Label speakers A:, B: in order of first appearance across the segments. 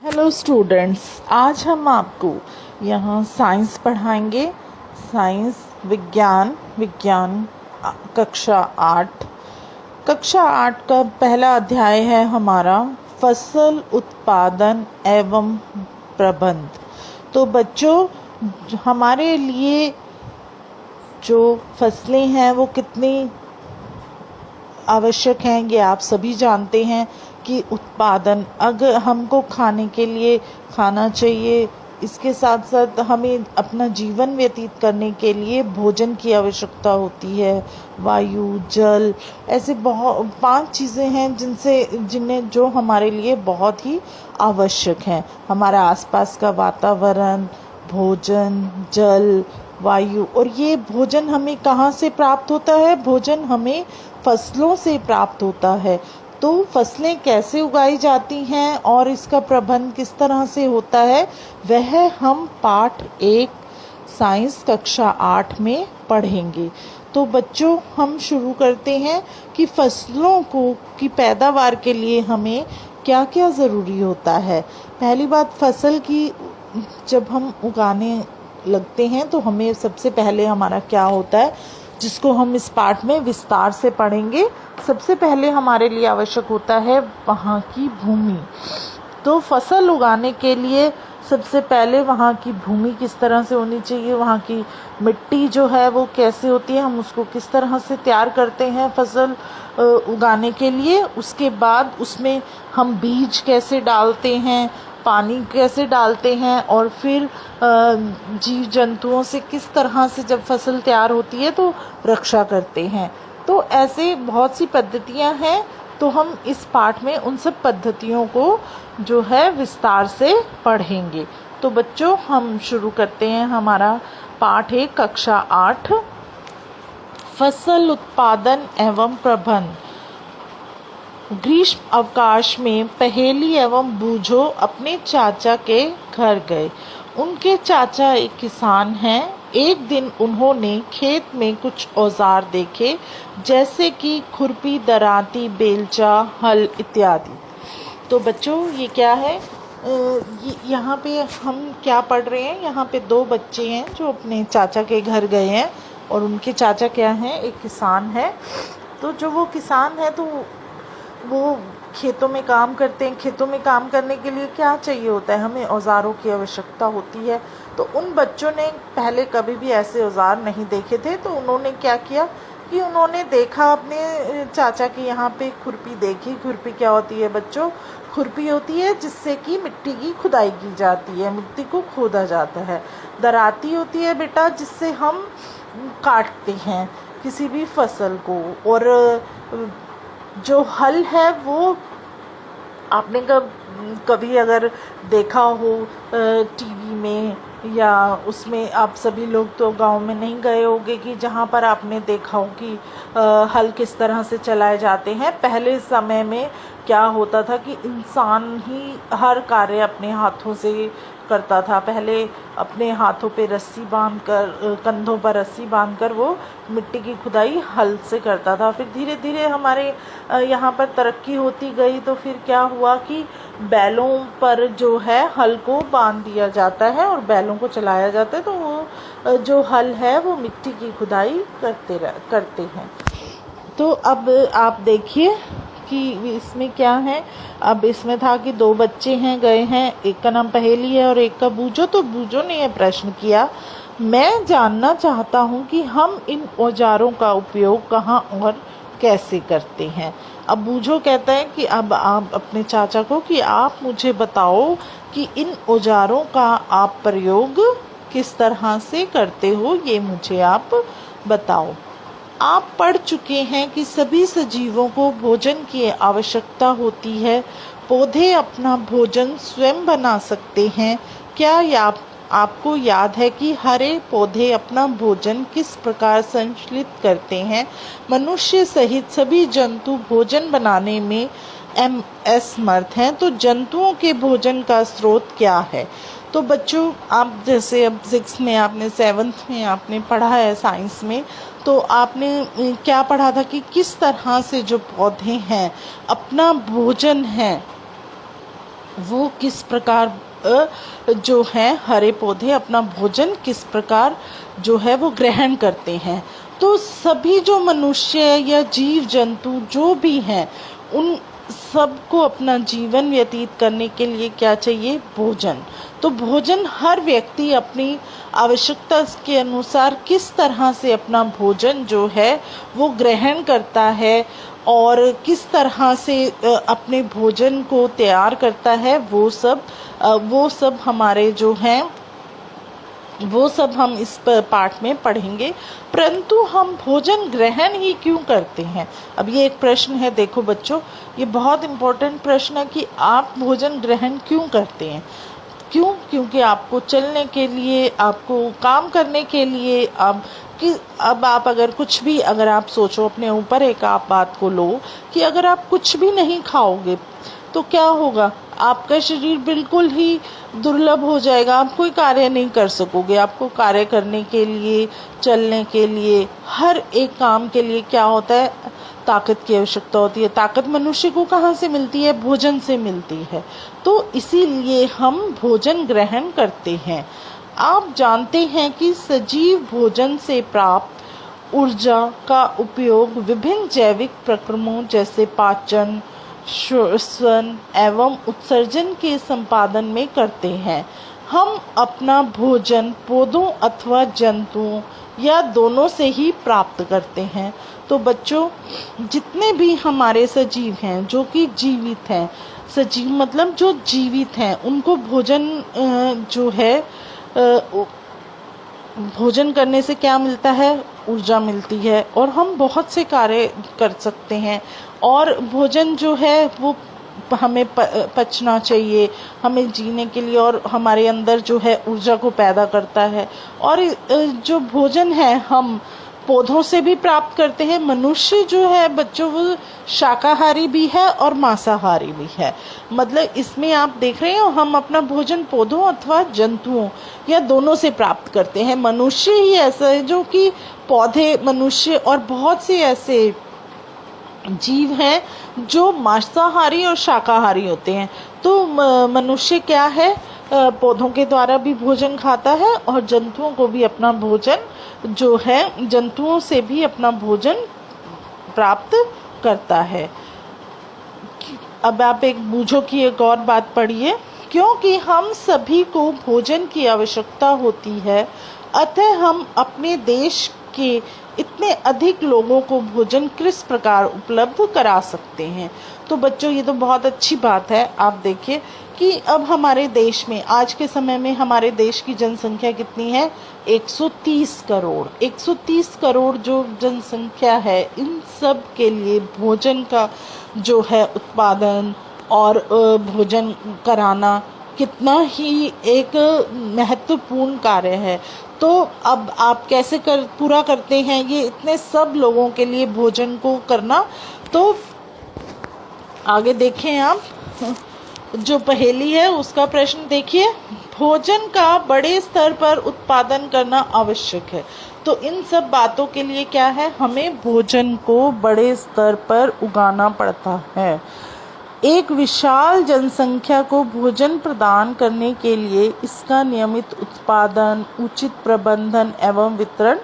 A: Hello students, आज हम आपको यहाँ साइंस पढ़ाएंगे। साइंस विज्ञान कक्षा 8 का पहला अध्याय है हमारा फसल उत्पादन एवं प्रबंध। तो बच्चों, हमारे लिए जो फसलें हैं वो कितनी आवश्यक हैं ये आप सभी जानते हैं कि उत्पादन अगर हमको खाने के लिए खाना चाहिए, इसके साथ साथ हमें अपना जीवन व्यतीत करने के लिए भोजन की आवश्यकता होती है। वायु, जल, ऐसे बहुत 5 चीज़ें हैं जिन्हें जो हमारे लिए बहुत ही आवश्यक हैं। हमारा आसपास का वातावरण, भोजन, जल, वायु। और ये भोजन हमें कहाँ से प्राप्त होता है? भोजन हमें फसलों से प्राप्त होता है। तो फसलें कैसे उगाई जाती हैं और इसका प्रबंध किस तरह से होता है, वह हम पाठ 1 साइंस कक्षा 8 में पढ़ेंगे। तो बच्चों, हम शुरू करते हैं कि फसलों की पैदावार के लिए हमें क्या क्या ज़रूरी होता है। पहली बात, फसल की जब हम उगाने लगते हैं तो हमें सबसे पहले हमारा क्या होता है, जिसको हम इस पाठ में विस्तार से पढ़ेंगे। सबसे पहले हमारे लिए आवश्यक होता है वहाँ की भूमि। तो फसल उगाने के लिए सबसे पहले वहाँ की भूमि किस तरह से होनी चाहिए, वहाँ की मिट्टी जो है वो कैसे होती है, हम उसको किस तरह से तैयार करते हैं फसल उगाने के लिए। उसके बाद उसमें हम बीज कैसे डालते हैं, पानी कैसे डालते हैं, और फिर जीव जंतुओं से किस तरह से जब फसल तैयार होती है तो रक्षा करते हैं। तो ऐसे बहुत सी पद्धतियां हैं। तो हम इस पाठ में उन सब पद्धतियों को जो है विस्तार से पढ़ेंगे। तो बच्चों, हम शुरू करते हैं हमारा पाठ 1 कक्षा 8 फसल उत्पादन एवं प्रबंध। ग्रीष्म अवकाश में पहेली एवं बूझो अपने चाचा के घर गए। उनके चाचा एक किसान हैं। एक दिन उन्होंने खेत में कुछ औजार देखे, जैसे कि खुरपी, दरांती, बेलचा, हल इत्यादि। तो बच्चों, ये क्या है? यहाँ पे हम क्या पढ़ रहे हैं? यहाँ पे 2 बच्चे हैं जो अपने चाचा के घर गए हैं, और उनके चाचा क्या हैं? एक किसान है। तो जो वो किसान है तो वो खेतों में काम करते हैं। खेतों में काम करने के लिए क्या चाहिए होता है? हमें औजारों की आवश्यकता होती है। तो उन बच्चों ने पहले कभी भी ऐसे औजार नहीं देखे थे। तो उन्होंने क्या किया कि उन्होंने देखा, अपने चाचा के यहाँ पे खुरपी देखी। खुरपी क्या होती है बच्चों? खुरपी होती है जिससे कि मिट्टी की खुदाई की जाती है, मिट्टी को खोदा जाता है। दराती होती है बेटा, जिससे हम काटते हैं किसी भी फसल को। और जो हल है वो आपने कभी अगर देखा हो टीवी में, या उसमें आप सभी लोग तो गांव में नहीं गए होंगे कि जहां पर आपने देखा हो कि हल किस तरह से चलाए जाते हैं। पहले समय में क्या होता था कि इंसान ही हर कार्य अपने हाथों से करता था। पहले अपने हाथों पे रस्सी बांधकर, कंधों पर रस्सी बांधकर वो मिट्टी की खुदाई हल से करता था। फिर धीरे धीरे हमारे यहाँ पर तरक्की होती गई। तो फिर क्या हुआ कि बैलों पर जो है हल को बांध दिया जाता है और बैलों को चलाया जाता है। तो वो जो हल है वो मिट्टी की खुदाई करते हैं। तो अब आप देखिए कि इसमें क्या है। अब इसमें था कि 2 बच्चे हैं, गए हैं, एक का नाम पहेली है और एक का बूझो। तो बूझो ने यह प्रश्न किया, मैं जानना चाहता हूँ कि हम इन औजारों का उपयोग कहाँ और कैसे करते हैं। अब बूझो कहता है कि अब आप अपने चाचा को कि आप मुझे बताओ कि इन औजारों का आप प्रयोग किस तरह से करते हो, ये मुझे आप बताओ। आप पढ़ चुके हैं कि सभी सजीवों को भोजन की आवश्यकता होती है। पौधे अपना भोजन स्वयं बना सकते हैं। क्या आपको याद है कि हरे पौधे अपना भोजन किस प्रकार संश्लेषित करते हैं? मनुष्य सहित सभी जंतु भोजन बनाने में असमर्थ हैं। तो जंतुओं के भोजन का स्रोत क्या है? तो बच्चों, आप जैसे अब 6 में आपने 7th में आपने पढ़ा है साइंस में, तो आपने क्या पढ़ा था कि किस तरह से जो पौधे हैं अपना भोजन है वो किस प्रकार जो है हरे पौधे अपना भोजन किस प्रकार जो है वो ग्रहण करते हैं। तो सभी जो मनुष्य या जीव जंतु जो भी हैं, उन सबको अपना जीवन व्यतीत करने के लिए क्या चाहिए? भोजन। तो भोजन हर व्यक्ति अपनी आवश्यकता के अनुसार किस तरह से अपना भोजन जो है वो ग्रहण करता है और किस तरह से अपने भोजन को तैयार करता है, वो सब हमारे जो हैं वो सब हम इस पाठ में पढ़ेंगे। परंतु हम भोजन ग्रहण ही क्यों करते हैं? अब ये एक प्रश्न है, देखो बच्चों, ये बहुत इम्पोर्टेंट प्रश्न है कि आप भोजन ग्रहण क्यों करते हैं। क्यों? क्योंकि आपको चलने के लिए, आपको काम करने के लिए, अब आप अगर आप सोचो अपने ऊपर, एक आप बात को लो कि अगर आप कुछ भी नहीं खाओगे तो क्या होगा? आपका शरीर बिल्कुल ही दुर्लभ हो जाएगा, आप कोई कार्य नहीं कर सकोगे। आपको कार्य करने के लिए, चलने के लिए, हर एक काम के लिए क्या होता है? ताकत की आवश्यकता होती है। ताकत मनुष्य को कहाँ से मिलती है? भोजन से मिलती है। तो इसीलिए हम भोजन ग्रहण करते हैं। आप जानते हैं कि सजीव भोजन से प्राप्त ऊर्जा का उपयोग विभिन्न जैविक प्रक्रमों जैसे पाचन, श्वसन एवं उत्सर्जन के संपादन में करते हैं। हम अपना भोजन पौधों अथवा जंतुओं या दोनों से ही प्राप्त करते हैं। तो बच्चों, जितने भी हमारे सजीव हैं जो कि जीवित हैं, सजीव मतलब जो जीवित हैं, उनको भोजन जो है भोजन करने से क्या मिलता है? ऊर्जा मिलती है और हम बहुत से कार्य कर सकते हैं। और भोजन जो है वो हमें पचना चाहिए, हमें जीने के लिए, और हमारे अंदर जो है ऊर्जा को पैदा करता है। और जो भोजन है हम पौधों से भी प्राप्त करते हैं। मनुष्य जो है बच्चों वो शाकाहारी भी है और मांसाहारी भी है। मतलब इसमें आप देख रहे हो, हम अपना भोजन पौधों अथवा जंतुओं या दोनों से प्राप्त करते हैं। मनुष्य ही ऐसा है जो कि पौधे, मनुष्य और बहुत से ऐसे जीव हैं जो मांसाहारी और शाकाहारी होते हैं। तो मनुष्य क्या है? पौधों के द्वारा भी भोजन खाता है और जंतुओं को भी अपना भोजन जो है, जंतुओं से भी अपना भोजन प्राप्त करता है। अब आप एक बूझो की एक और बात पढ़िए। क्योंकि हम सभी को भोजन की आवश्यकता होती है, अतः हम अपने देश के इतने अधिक लोगों को भोजन किस प्रकार उपलब्ध करा सकते हैं। तो बच्चों, ये तो बहुत अच्छी बात है। आप देखिए कि अब हमारे देश में, आज के समय में हमारे देश की जनसंख्या कितनी है? 130 करोड़। 130 करोड़ जो जनसंख्या है, इन सब के लिए भोजन का जो है उत्पादन और भोजन कराना कितना ही एक महत्वपूर्ण कार्य है। तो अब आप कैसे पूरा करते हैं ये इतने सब लोगों के लिए भोजन को करना? तो आगे देखें आप, जो पहेली है उसका प्रश्न देखिए। भोजन का बड़े स्तर पर उत्पादन करना आवश्यक है। तो इन सब बातों के लिए क्या है? हमें भोजन को बड़े स्तर पर उगाना पड़ता है। एक विशाल जनसंख्या को भोजन प्रदान करने के लिए इसका नियमित उत्पादन, उचित प्रबंधन एवं वितरण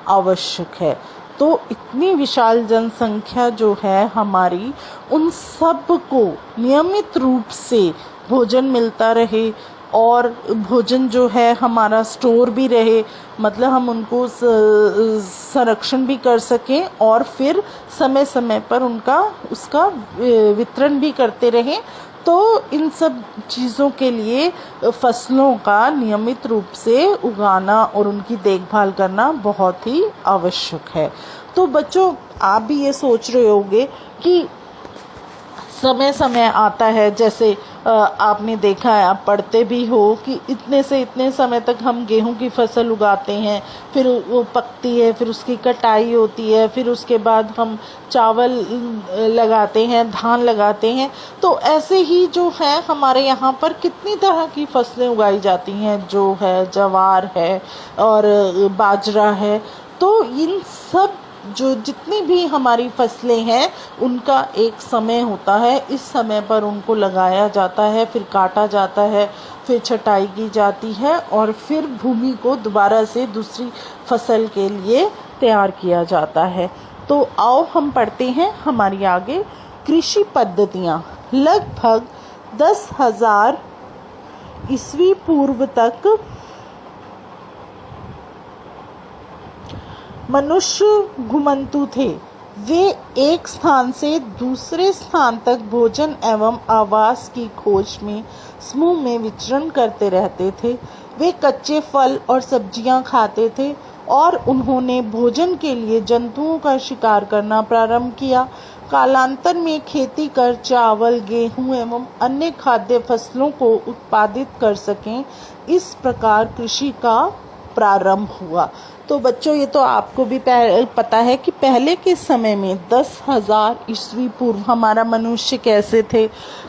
A: आवश्यक है। तो इतनी विशाल जनसंख्या जो है हमारी, उन सब को नियमित रूप से भोजन मिलता रहे और भोजन जो है हमारा स्टोर भी रहे, मतलब हम उनको संरक्षण भी कर सकें और फिर समय समय पर उसका वितरण भी करते रहें। तो इन सब चीज़ों के लिए फसलों का नियमित रूप से उगाना और उनकी देखभाल करना बहुत ही आवश्यक है। तो बच्चों, आप भी ये सोच रहे होंगे कि समय समय आता है, जैसे आपने देखा है, आप पढ़ते भी हो कि इतने से इतने समय तक हम गेहूं की फसल उगाते हैं, फिर वो पकती है, फिर उसकी कटाई होती है, फिर उसके बाद हम चावल लगाते हैं, धान लगाते हैं। तो ऐसे ही जो है हमारे यहाँ पर कितनी तरह की फसलें उगाई जाती हैं, जो है ज्वार है और बाजरा है। तो इन सब जो जितनी भी हमारी फसलें हैं उनका एक समय होता है। इस समय पर उनको लगाया जाता है, फिर काटा जाता है, फिर छटाई की जाती है और फिर भूमि को दोबारा से दूसरी फसल के लिए तैयार किया जाता है। तो आओ हम पढ़ते हैं हमारी आगे कृषि पद्धतियाँ। लगभग 10,000 ईस्वी पूर्व तक मनुष्य घुमंतु थे। वे एक स्थान से दूसरे स्थान तक भोजन एवं आवास की खोज में समूह में विचरण करते रहते थे। वे कच्चे फल और सब्जियां खाते थे और उन्होंने भोजन के लिए जंतुओं का शिकार करना प्रारंभ किया। कालांतर में खेती कर चावल, गेहूं एवं अन्य खाद्य फसलों को उत्पादित कर सकें, इस प्रकार कृषि का प्रारंभ हुआ। तो बच्चों, ये तो आपको भी पता है कि पहले के समय में 10,000 ईस्वी पूर्व हमारा मनुष्य कैसे थे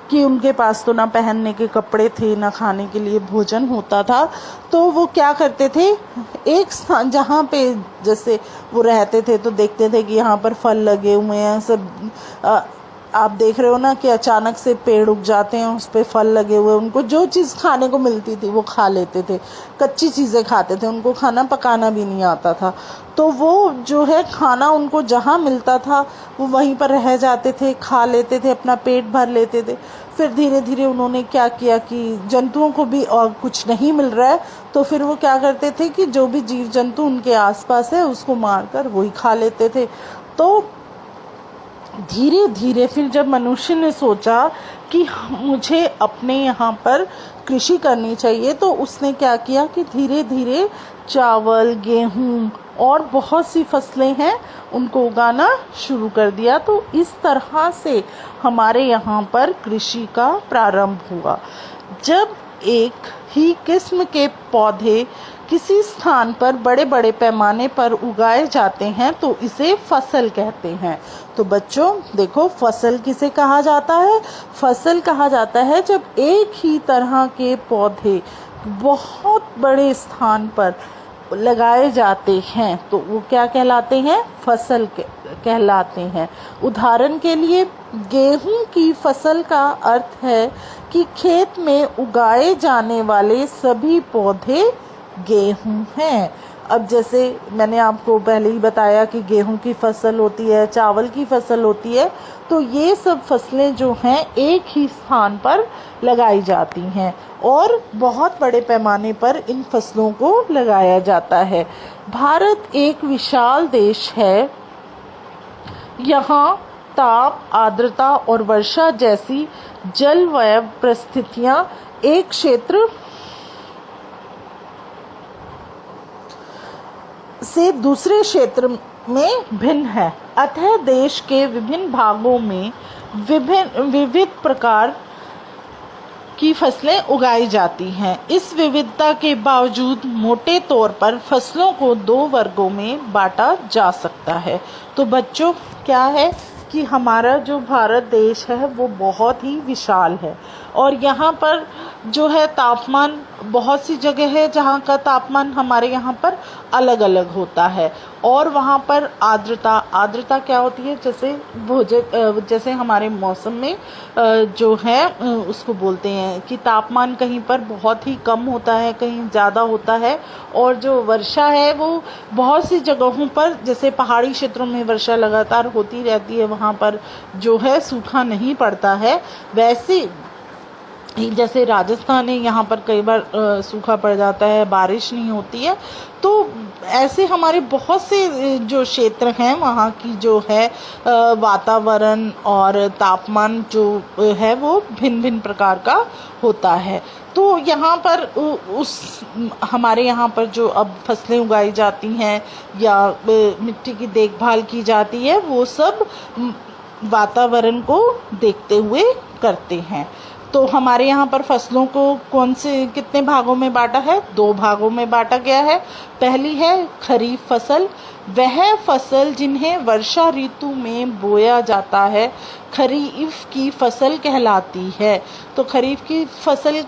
A: कि उनके पास तो ना पहनने के कपड़े थे, ना खाने के लिए भोजन होता था। तो वो क्या करते थे, एक स्थान जहाँ पे जैसे वो रहते थे तो देखते थे कि यहाँ पर फल लगे हुए हैं, सब आप देख रहे हो ना कि अचानक से पेड़ उग जाते हैं, उस पे फल लगे हुए, उनको जो चीज़ खाने को मिलती थी वो खा लेते थे, कच्ची चीज़ें खाते थे, उनको खाना पकाना भी नहीं आता था। तो वो जो है खाना उनको जहाँ मिलता था वो वहीं पर रह जाते थे, खा लेते थे, अपना पेट भर लेते थे। फिर धीरे धीरे उन्होंने क्या किया कि जंतुओं को भी और कुछ नहीं मिल रहा है तो फिर वो क्या करते थे कि जो भी जीव जंतु उनके आसपास है उसको मारकर वही खा लेते थे। तो धीरे धीरे फिर जब मनुष्य ने सोचा कि मुझे अपने यहाँ पर कृषि करनी चाहिए तो उसने क्या किया कि धीरे धीरे चावल, गेहूँ और बहुत सी फसलें हैं उनको उगाना शुरू कर दिया। तो इस तरह से हमारे यहाँ पर कृषि का प्रारंभ हुआ। जब एक ही किस्म के पौधे किसी स्थान पर बड़े बड़े पैमाने पर उगाए जाते हैं तो इसे फसल कहते हैं। तो बच्चों देखो, फसल किसे कहा जाता है? फसल कहा जाता है जब एक ही तरह के पौधे बहुत बड़े स्थान पर लगाए जाते हैं तो वो क्या कहलाते हैं? फसल कहलाते हैं। उदाहरण के लिए गेहूं की फसल का अर्थ है कि खेत में उगाए जाने वाले सभी पौधे गेहूं हैं। अब जैसे मैंने आपको पहले ही बताया कि गेहूं की फसल होती है, चावल की फसल होती है, तो ये सब फसलें जो हैं एक ही स्थान पर लगाई जाती हैं और बहुत बड़े पैमाने पर इन फसलों को लगाया जाता है। भारत एक विशाल देश है। यहाँ ताप, आर्द्रता और वर्षा जैसी जलवायु परिस्थितियाँ एक क्षेत्र से दूसरे क्षेत्र में भिन्न है। अतः देश के विभिन्न भागों में विविध प्रकार की फसलें उगाई जाती हैं। इस विविधता के बावजूद मोटे तौर पर फसलों को 2 वर्गों में बांटा जा सकता है। तो बच्चों, क्या है कि हमारा जो भारत देश है वो बहुत ही विशाल है और यहाँ पर जो है तापमान, बहुत सी जगह है जहाँ का तापमान हमारे यहाँ पर अलग अलग होता है और वहाँ पर आर्द्रता क्या होती है? जैसे हमारे मौसम में जो है उसको बोलते हैं कि तापमान कहीं पर बहुत ही कम होता है, कहीं ज़्यादा होता है और जो वर्षा है वो बहुत सी जगहों पर, जैसे पहाड़ी क्षेत्रों में वर्षा लगातार होती रहती है, वहाँ पर जो है सूखा नहीं पड़ता है। वैसे जैसे राजस्थान है, यहाँ पर कई बार सूखा पड़ जाता है, बारिश नहीं होती है। तो ऐसे हमारे बहुत से जो क्षेत्र हैं वहाँ की जो है वातावरण और तापमान जो है वो भिन्न भिन्न प्रकार का होता है। तो यहाँ पर हमारे यहाँ पर जो अब फसलें उगाई जाती हैं या मिट्टी की देखभाल की जाती है वो सब वातावरण को देखते हुए करते हैं। तो हमारे यहाँ पर फसलों को कितने भागों में बांटा है? 2 भागों में बांटा गया है। पहली है खरीफ फसल, वह फसल जिन्हें वर्षा ऋतु में बोया जाता है खरीफ की फसल कहलाती है। तो खरीफ की फसल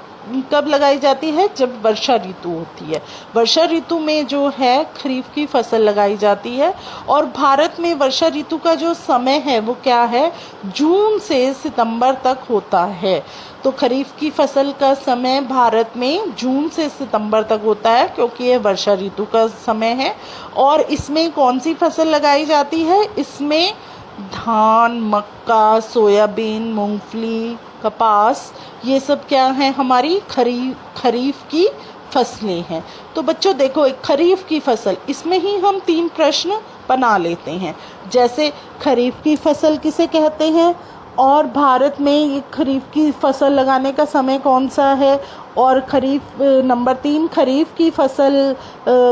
A: कब लगाई जाती है? जब वर्षा ऋतु होती है। वर्षा ऋतु में जो है खरीफ की फसल लगाई जाती है। और भारत में वर्षा ऋतु का जो समय है वो क्या है? जून से सितंबर तक होता है। तो खरीफ की फसल का समय भारत में जून से सितंबर तक होता है, क्योंकि ये वर्षा ऋतु का समय है। और इसमें कौन सी फसल लगाई जाती है? इसमें धान, मक्का, सोयाबीन, मूंगफली, कपास, ये सब क्या है? हमारी खरीफ की फसलें हैं। तो बच्चों देखो, एक खरीफ की फसल, इसमें ही हम 3 प्रश्न बना लेते हैं। जैसे खरीफ की फसल किसे कहते हैं, और भारत में ये खरीफ की फसल लगाने का समय कौन सा है, और खरीफ नंबर 3, खरीफ की फसल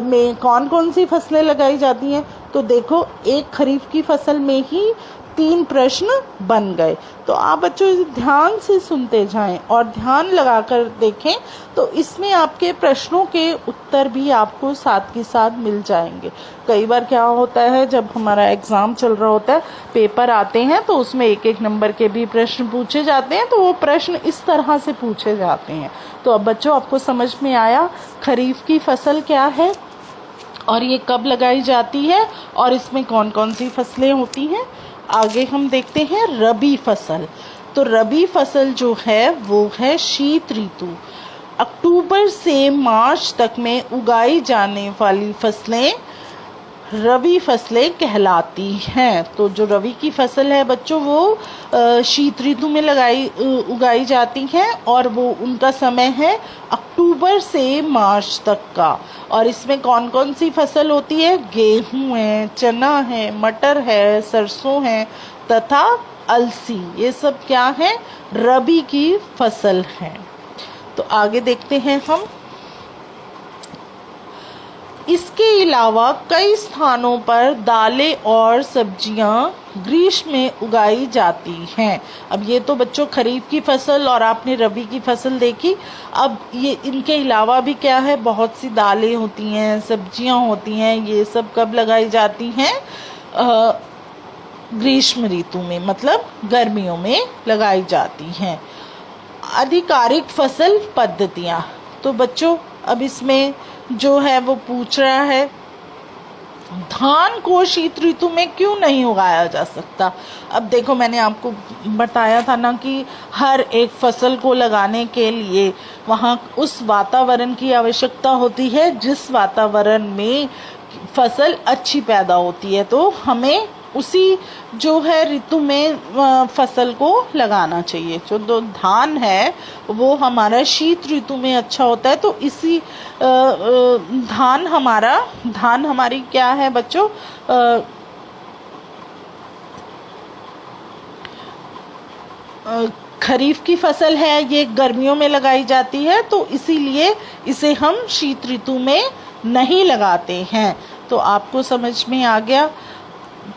A: में कौन कौन सी फसलें लगाई जाती हैं। तो देखो, एक खरीफ की फसल में ही 3 प्रश्न बन गए। तो आप बच्चों ध्यान से सुनते जाएं और ध्यान लगाकर देखें, तो इसमें आपके प्रश्नों के उत्तर भी आपको साथ के साथ मिल जाएंगे। कई बार क्या होता है, जब हमारा एग्ज़ाम चल रहा होता है, पेपर आते हैं, तो उसमें 1-1 नंबर के भी प्रश्न पूछे जाते हैं। तो वो प्रश्न इस तरह से पूछे जाते हैं। तो अब बच्चों आपको समझ में आया खरीफ की फसल क्या है और ये कब लगाई जाती है और इसमें कौन कौन सी फसलें होती हैं। आगे हम देखते हैं रबी फसल। तो रबी फसल जो है वो है शीत ऋतु, अक्टूबर से मार्च तक में उगाई जाने वाली फसलें रबी फसलें कहलाती हैं। तो जो रबी की फसल है बच्चों, वो शीत ऋतु में उगाई जाती हैं और वो उनका समय है अक्टूबर से मार्च तक का। और इसमें कौन कौन सी फसल होती है? गेहूं है, चना है, मटर है, सरसों है तथा अलसी। ये सब क्या है? रबी की फसल है। तो आगे देखते हैं हम। इसके अलावा कई स्थानों पर दालें और सब्जियां ग्रीष्म में उगाई जाती हैं। अब ये तो बच्चों खरीफ की फसल और आपने रबी की फसल देखी। अब ये इनके अलावा भी क्या है? बहुत सी दालें होती हैं, सब्जियां होती हैं। ये सब कब लगाई जाती हैं? ग्रीष्म ऋतु में, मतलब गर्मियों में लगाई जाती हैं। आधिकारिक फसल पद्धतियाँ। तो बच्चों अब इसमें जो है वो पूछ रहा है, धान को शीत ऋतु में क्यों नहीं उगाया जा सकता? अब देखो, मैंने आपको बताया था ना कि हर एक फसल को लगाने के लिए वहाँ उस वातावरण की आवश्यकता होती है जिस वातावरण में फसल अच्छी पैदा होती है। तो हमें उसी जो है ऋतु में फसल को लगाना चाहिए। जो धान है वो हमारा शीत ऋतु में अच्छा होता है। तो इसी धान हमारी क्या है बच्चों? खरीफ की फसल है, ये गर्मियों में लगाई जाती है। तो इसीलिए इसे हम शीत ऋतु में नहीं लगाते हैं। तो आपको समझ में आ गया।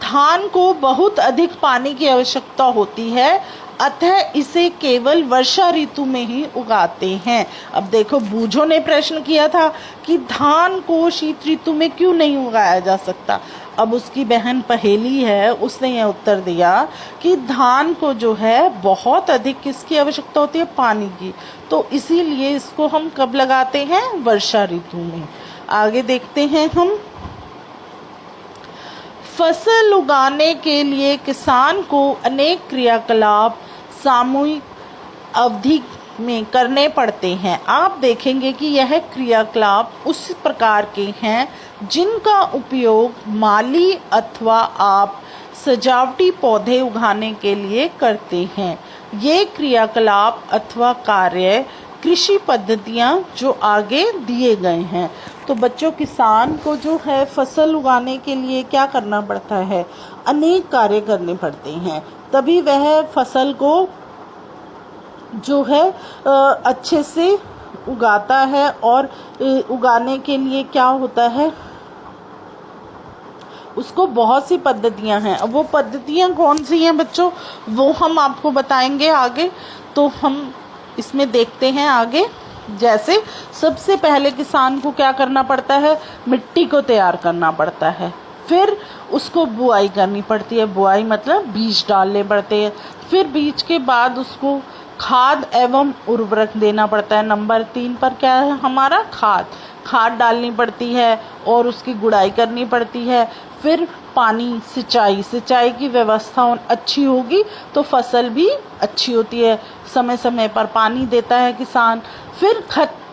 A: धान को बहुत अधिक पानी की आवश्यकता होती है, अतः इसे केवल वर्षा ऋतु में ही उगाते हैं। अब देखो, बूझो ने प्रश्न किया था कि धान को शीत ऋतु में क्यों नहीं उगाया जा सकता। अब उसकी बहन पहेली है, उसने यह उत्तर दिया कि धान को जो है बहुत अधिक किसकी आवश्यकता होती है? पानी की। तो इसीलिए इसको हम कब लगाते हैं? वर्षा ऋतु में। आगे देखते हैं हम। फसल उगाने के लिए किसान को अनेक क्रियाकलाप सामूहिक अवधि में करने पड़ते हैं। आप देखेंगे कि यह क्रियाकलाप उस प्रकार के हैं जिनका उपयोग माली अथवा आप सजावटी पौधे उगाने के लिए करते हैं। ये क्रियाकलाप अथवा कार्य कृषि पद्धतियाँ जो आगे दिए गए हैं। तो बच्चों, किसान को जो है फसल उगाने के लिए क्या करना पड़ता है? अनेक कार्य करने पड़ते हैं, तभी वह फसल को जो है अच्छे से उगाता है। और उगाने के लिए क्या होता है? उसको बहुत सी पद्धतियां हैं। अब वो पद्धतियां कौन सी हैं बच्चों, वो हम आपको बताएंगे आगे। तो हम इसमें देखते हैं आगे। जैसे सबसे पहले किसान को क्या करना पड़ता है? मिट्टी को तैयार करना पड़ता है, फिर उसको बुआई करनी पड़ती है। बुआई मतलब बीज डालने पड़ते हैं। फिर बीज के बाद उसको खाद एवं उर्वरक देना पड़ता है। नंबर 3 पर क्या है हमारा, खाद डालनी पड़ती है और उसकी गुड़ाई करनी पड़ती है। फिर पानी, सिंचाई की व्यवस्था अच्छी होगी तो फसल भी अच्छी होती है। समय समय पर पानी देता है किसान। फिर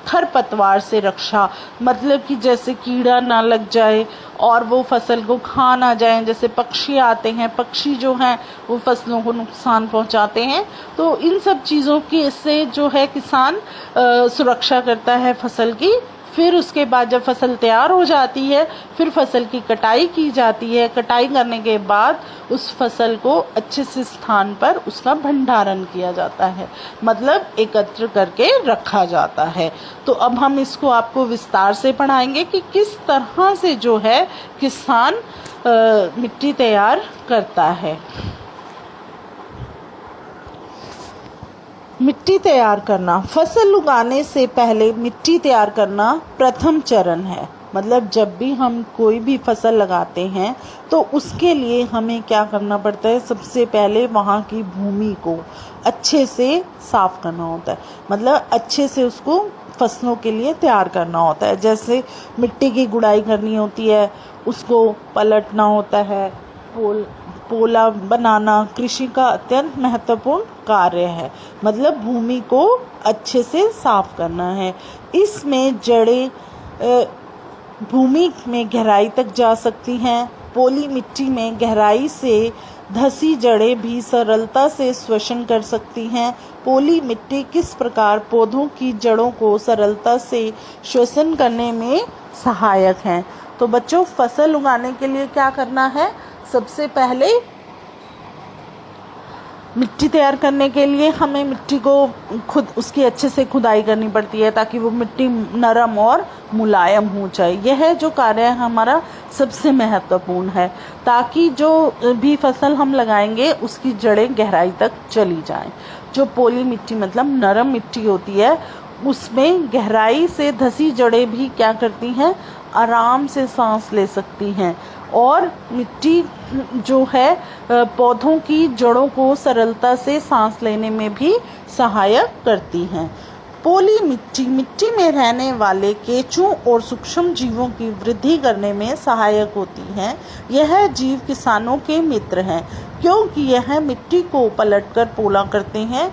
A: खरपतवार से रक्षा, मतलब कि जैसे कीड़ा ना लग जाए और वो फसल को खा ना जाए। जैसे पक्षी आते हैं, पक्षी जो हैं वो फसलों को नुकसान पहुंचाते हैं। तो इन सब चीज़ों की से जो है किसान सुरक्षा करता है फसल की। फिर उसके बाद जब फसल तैयार हो जाती है फिर फसल की कटाई की जाती है। कटाई करने के बाद उस फसल को अच्छे से स्थान पर उसका भंडारण किया जाता है, मतलब एकत्र करके रखा जाता है। तो अब हम इसको आपको विस्तार से पढ़ाएंगे कि किस तरह से जो है किसान मिट्टी तैयार करता है। मिट्टी तैयार करना, फसल उगाने से पहले मिट्टी तैयार करना प्रथम चरण है। मतलब जब भी हम कोई भी फसल लगाते हैं तो उसके लिए हमें क्या करना पड़ता है, सबसे पहले वहाँ की भूमि को अच्छे से साफ करना होता है। मतलब अच्छे से उसको फसलों के लिए तैयार करना होता है। जैसे मिट्टी की गुड़ाई करनी होती है, उसको पलटना होता है, पोला बनाना कृषि का अत्यंत महत्वपूर्ण कार्य है। मतलब भूमि को अच्छे से साफ करना है। इसमें जड़ें भूमि में गहराई तक जा सकती हैं। पोली मिट्टी में गहराई से धसी जड़ें भी सरलता से श्वसन कर सकती हैं। पोली मिट्टी किस प्रकार पौधों की जड़ों को सरलता से श्वसन करने में सहायक है। तो बच्चों, फसल उगाने के लिए क्या करना है, सबसे पहले मिट्टी तैयार करने के लिए हमें मिट्टी को खुद उसकी अच्छे से खुदाई करनी पड़ती है ताकि वो मिट्टी नरम और मुलायम हो जाए। यह जो कार्य है हमारा सबसे महत्वपूर्ण है ताकि जो भी फसल हम लगाएंगे उसकी जड़ें गहराई तक चली जाएं। जो पोली मिट्टी मतलब नरम मिट्टी होती है उसमें गहराई से धसी जड़ें भी क्या करती हैं, आराम से सांस ले सकती हैं और मिट्टी जो है पौधों की जड़ों को सरलता से सांस लेने में भी सहायक करती हैं। पोली मिट्टी में रहने वाले केंचुओं और सूक्ष्म जीवों की वृद्धि करने में सहायक होती हैं। यह जीव किसानों के मित्र हैं क्योंकि यह मिट्टी को पलटकर पोला करते हैं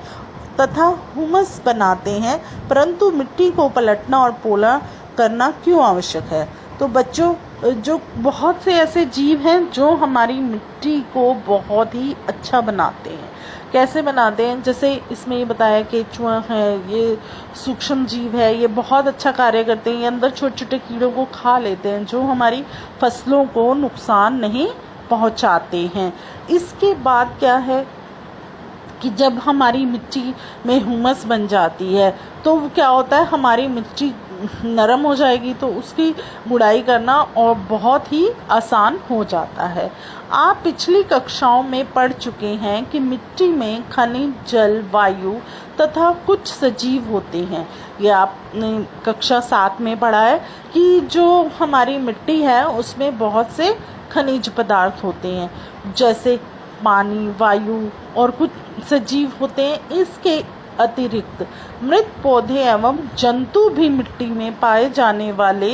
A: तथा हुमस बनाते हैं। परंतु मिट्टी को पलटना और पोला करना क्यों आवश्यक है? तो बच्चों, जो बहुत से ऐसे जीव हैं जो हमारी मिट्टी को बहुत ही अच्छा बनाते हैं। कैसे बनाते हैं? जैसे इसमें ये बताया केंचुआ है, ये सूक्ष्म जीव है, ये बहुत अच्छा कार्य करते हैं। ये अंदर छोटे छोटे कीड़ों को खा लेते हैं जो हमारी फसलों को नुकसान नहीं पहुंचाते हैं। इसके बाद क्या है कि जब हमारी मिट्टी में हुमस बन जाती है तो क्या होता है, हमारी मिट्टी नरम हो जाएगी तो उसकी गुड़ाई करना और बहुत ही आसान हो जाता है। आप पिछली कक्षाओं में पढ़ चुके हैं कि मिट्टी में खनिज, जल, वायु तथा कुछ सजीव होते हैं। ये आपने कक्षा 7 में पढ़ा है कि जो हमारी मिट्टी है उसमें बहुत से खनिज पदार्थ होते हैं जैसे पानी, वायु और कुछ सजीव होते हैं। इसके अतिरिक्त मृत पौधे एवं जंतु भी मिट्टी में पाए जाने वाले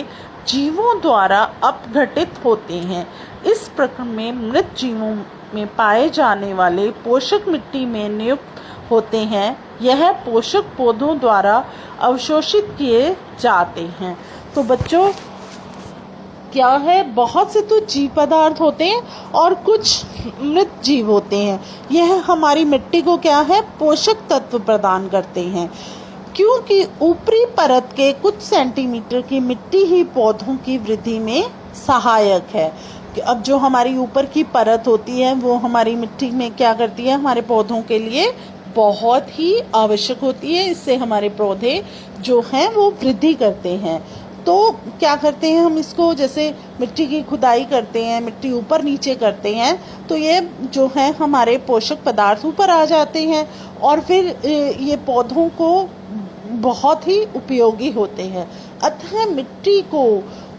A: जीवों द्वारा अपघटित होते हैं। इस प्रकार में मृत जीवों में पाए जाने वाले पोषक मिट्टी में नियुक्त होते हैं। यह पोषक पौधों द्वारा अवशोषित किए जाते हैं। तो बच्चों, क्या है, बहुत से तो जीव पदार्थ होते हैं और कुछ मृत जीव होते हैं। यह हमारी मिट्टी को क्या है, पोषक तत्व प्रदान करते हैं। क्योंकि ऊपरी परत के कुछ सेंटीमीटर की मिट्टी ही पौधों की वृद्धि में सहायक है। अब जो हमारी ऊपर की परत होती है वो हमारी मिट्टी में क्या करती है, हमारे पौधों के लिए बहुत ही आवश्यक होती है। इससे हमारे पौधे जो हैं वो वृद्धि करते हैं। तो क्या करते हैं हम इसको, जैसे मिट्टी की खुदाई करते हैं, मिट्टी ऊपर नीचे करते हैं तो ये जो है हमारे पोषक पदार्थ ऊपर आ जाते हैं और फिर ये पौधों को बहुत ही उपयोगी होते हैं। अतः मिट्टी को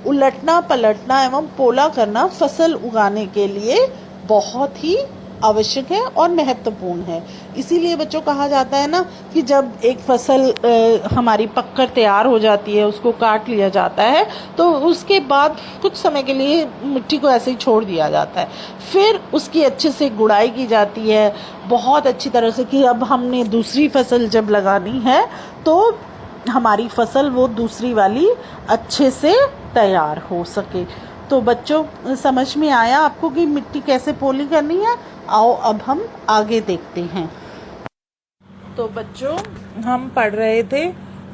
A: उलटना, पलटना एवं पोला करना फसल उगाने के लिए बहुत ही
B: आवश्यक है और महत्वपूर्ण है। इसीलिए बच्चों कहा जाता है ना कि जब एक फसल हमारी पककर तैयार हो जाती है, उसको काट लिया जाता है, तो उसके बाद कुछ समय के लिए मिट्टी को ऐसे ही छोड़ दिया जाता है। फिर उसकी अच्छे से गुड़ाई की जाती है बहुत अच्छी तरह से, कि अब हमने दूसरी फसल जब लगानी है तो हमारी फसल वो दूसरी वाली अच्छे से तैयार हो सके। तो बच्चों समझ में आया आपको कि मिट्टी कैसे पोली करनी है? आओ अब हम आगे देखते हैं।
A: तो बच्चों हम पढ़ रहे थे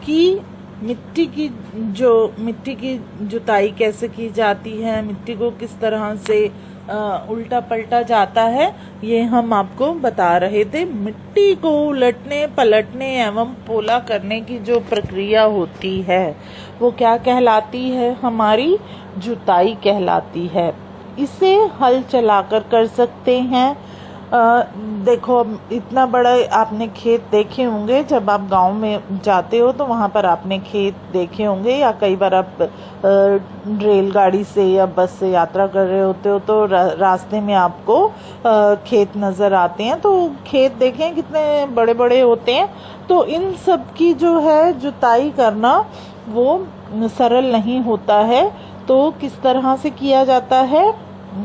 A: कि मिट्टी की जुताई कैसे की जाती है, मिट्टी को किस तरह से उल्टा पलटा जाता है, ये हम आपको बता रहे थे। मिट्टी को उलटने पलटने एवं पोला करने की जो प्रक्रिया होती है वो क्या कहलाती है? हमारी जुताई कहलाती है। इसे हल चलाकर कर सकते हैं। देखो इतना बड़ा आपने खेत देखे होंगे, जब आप गांव में जाते हो तो वहां पर आपने खेत देखे होंगे, या कई बार आप रेलगाड़ी से या बस से यात्रा कर रहे होते हो तो रास्ते में आपको खेत नज़र आते हैं। तो खेत देखें कितने बड़े बड़े होते हैं। तो इन सब की जो है जुताई करना वो सरल नहीं होता है। तो किस तरह से किया जाता है?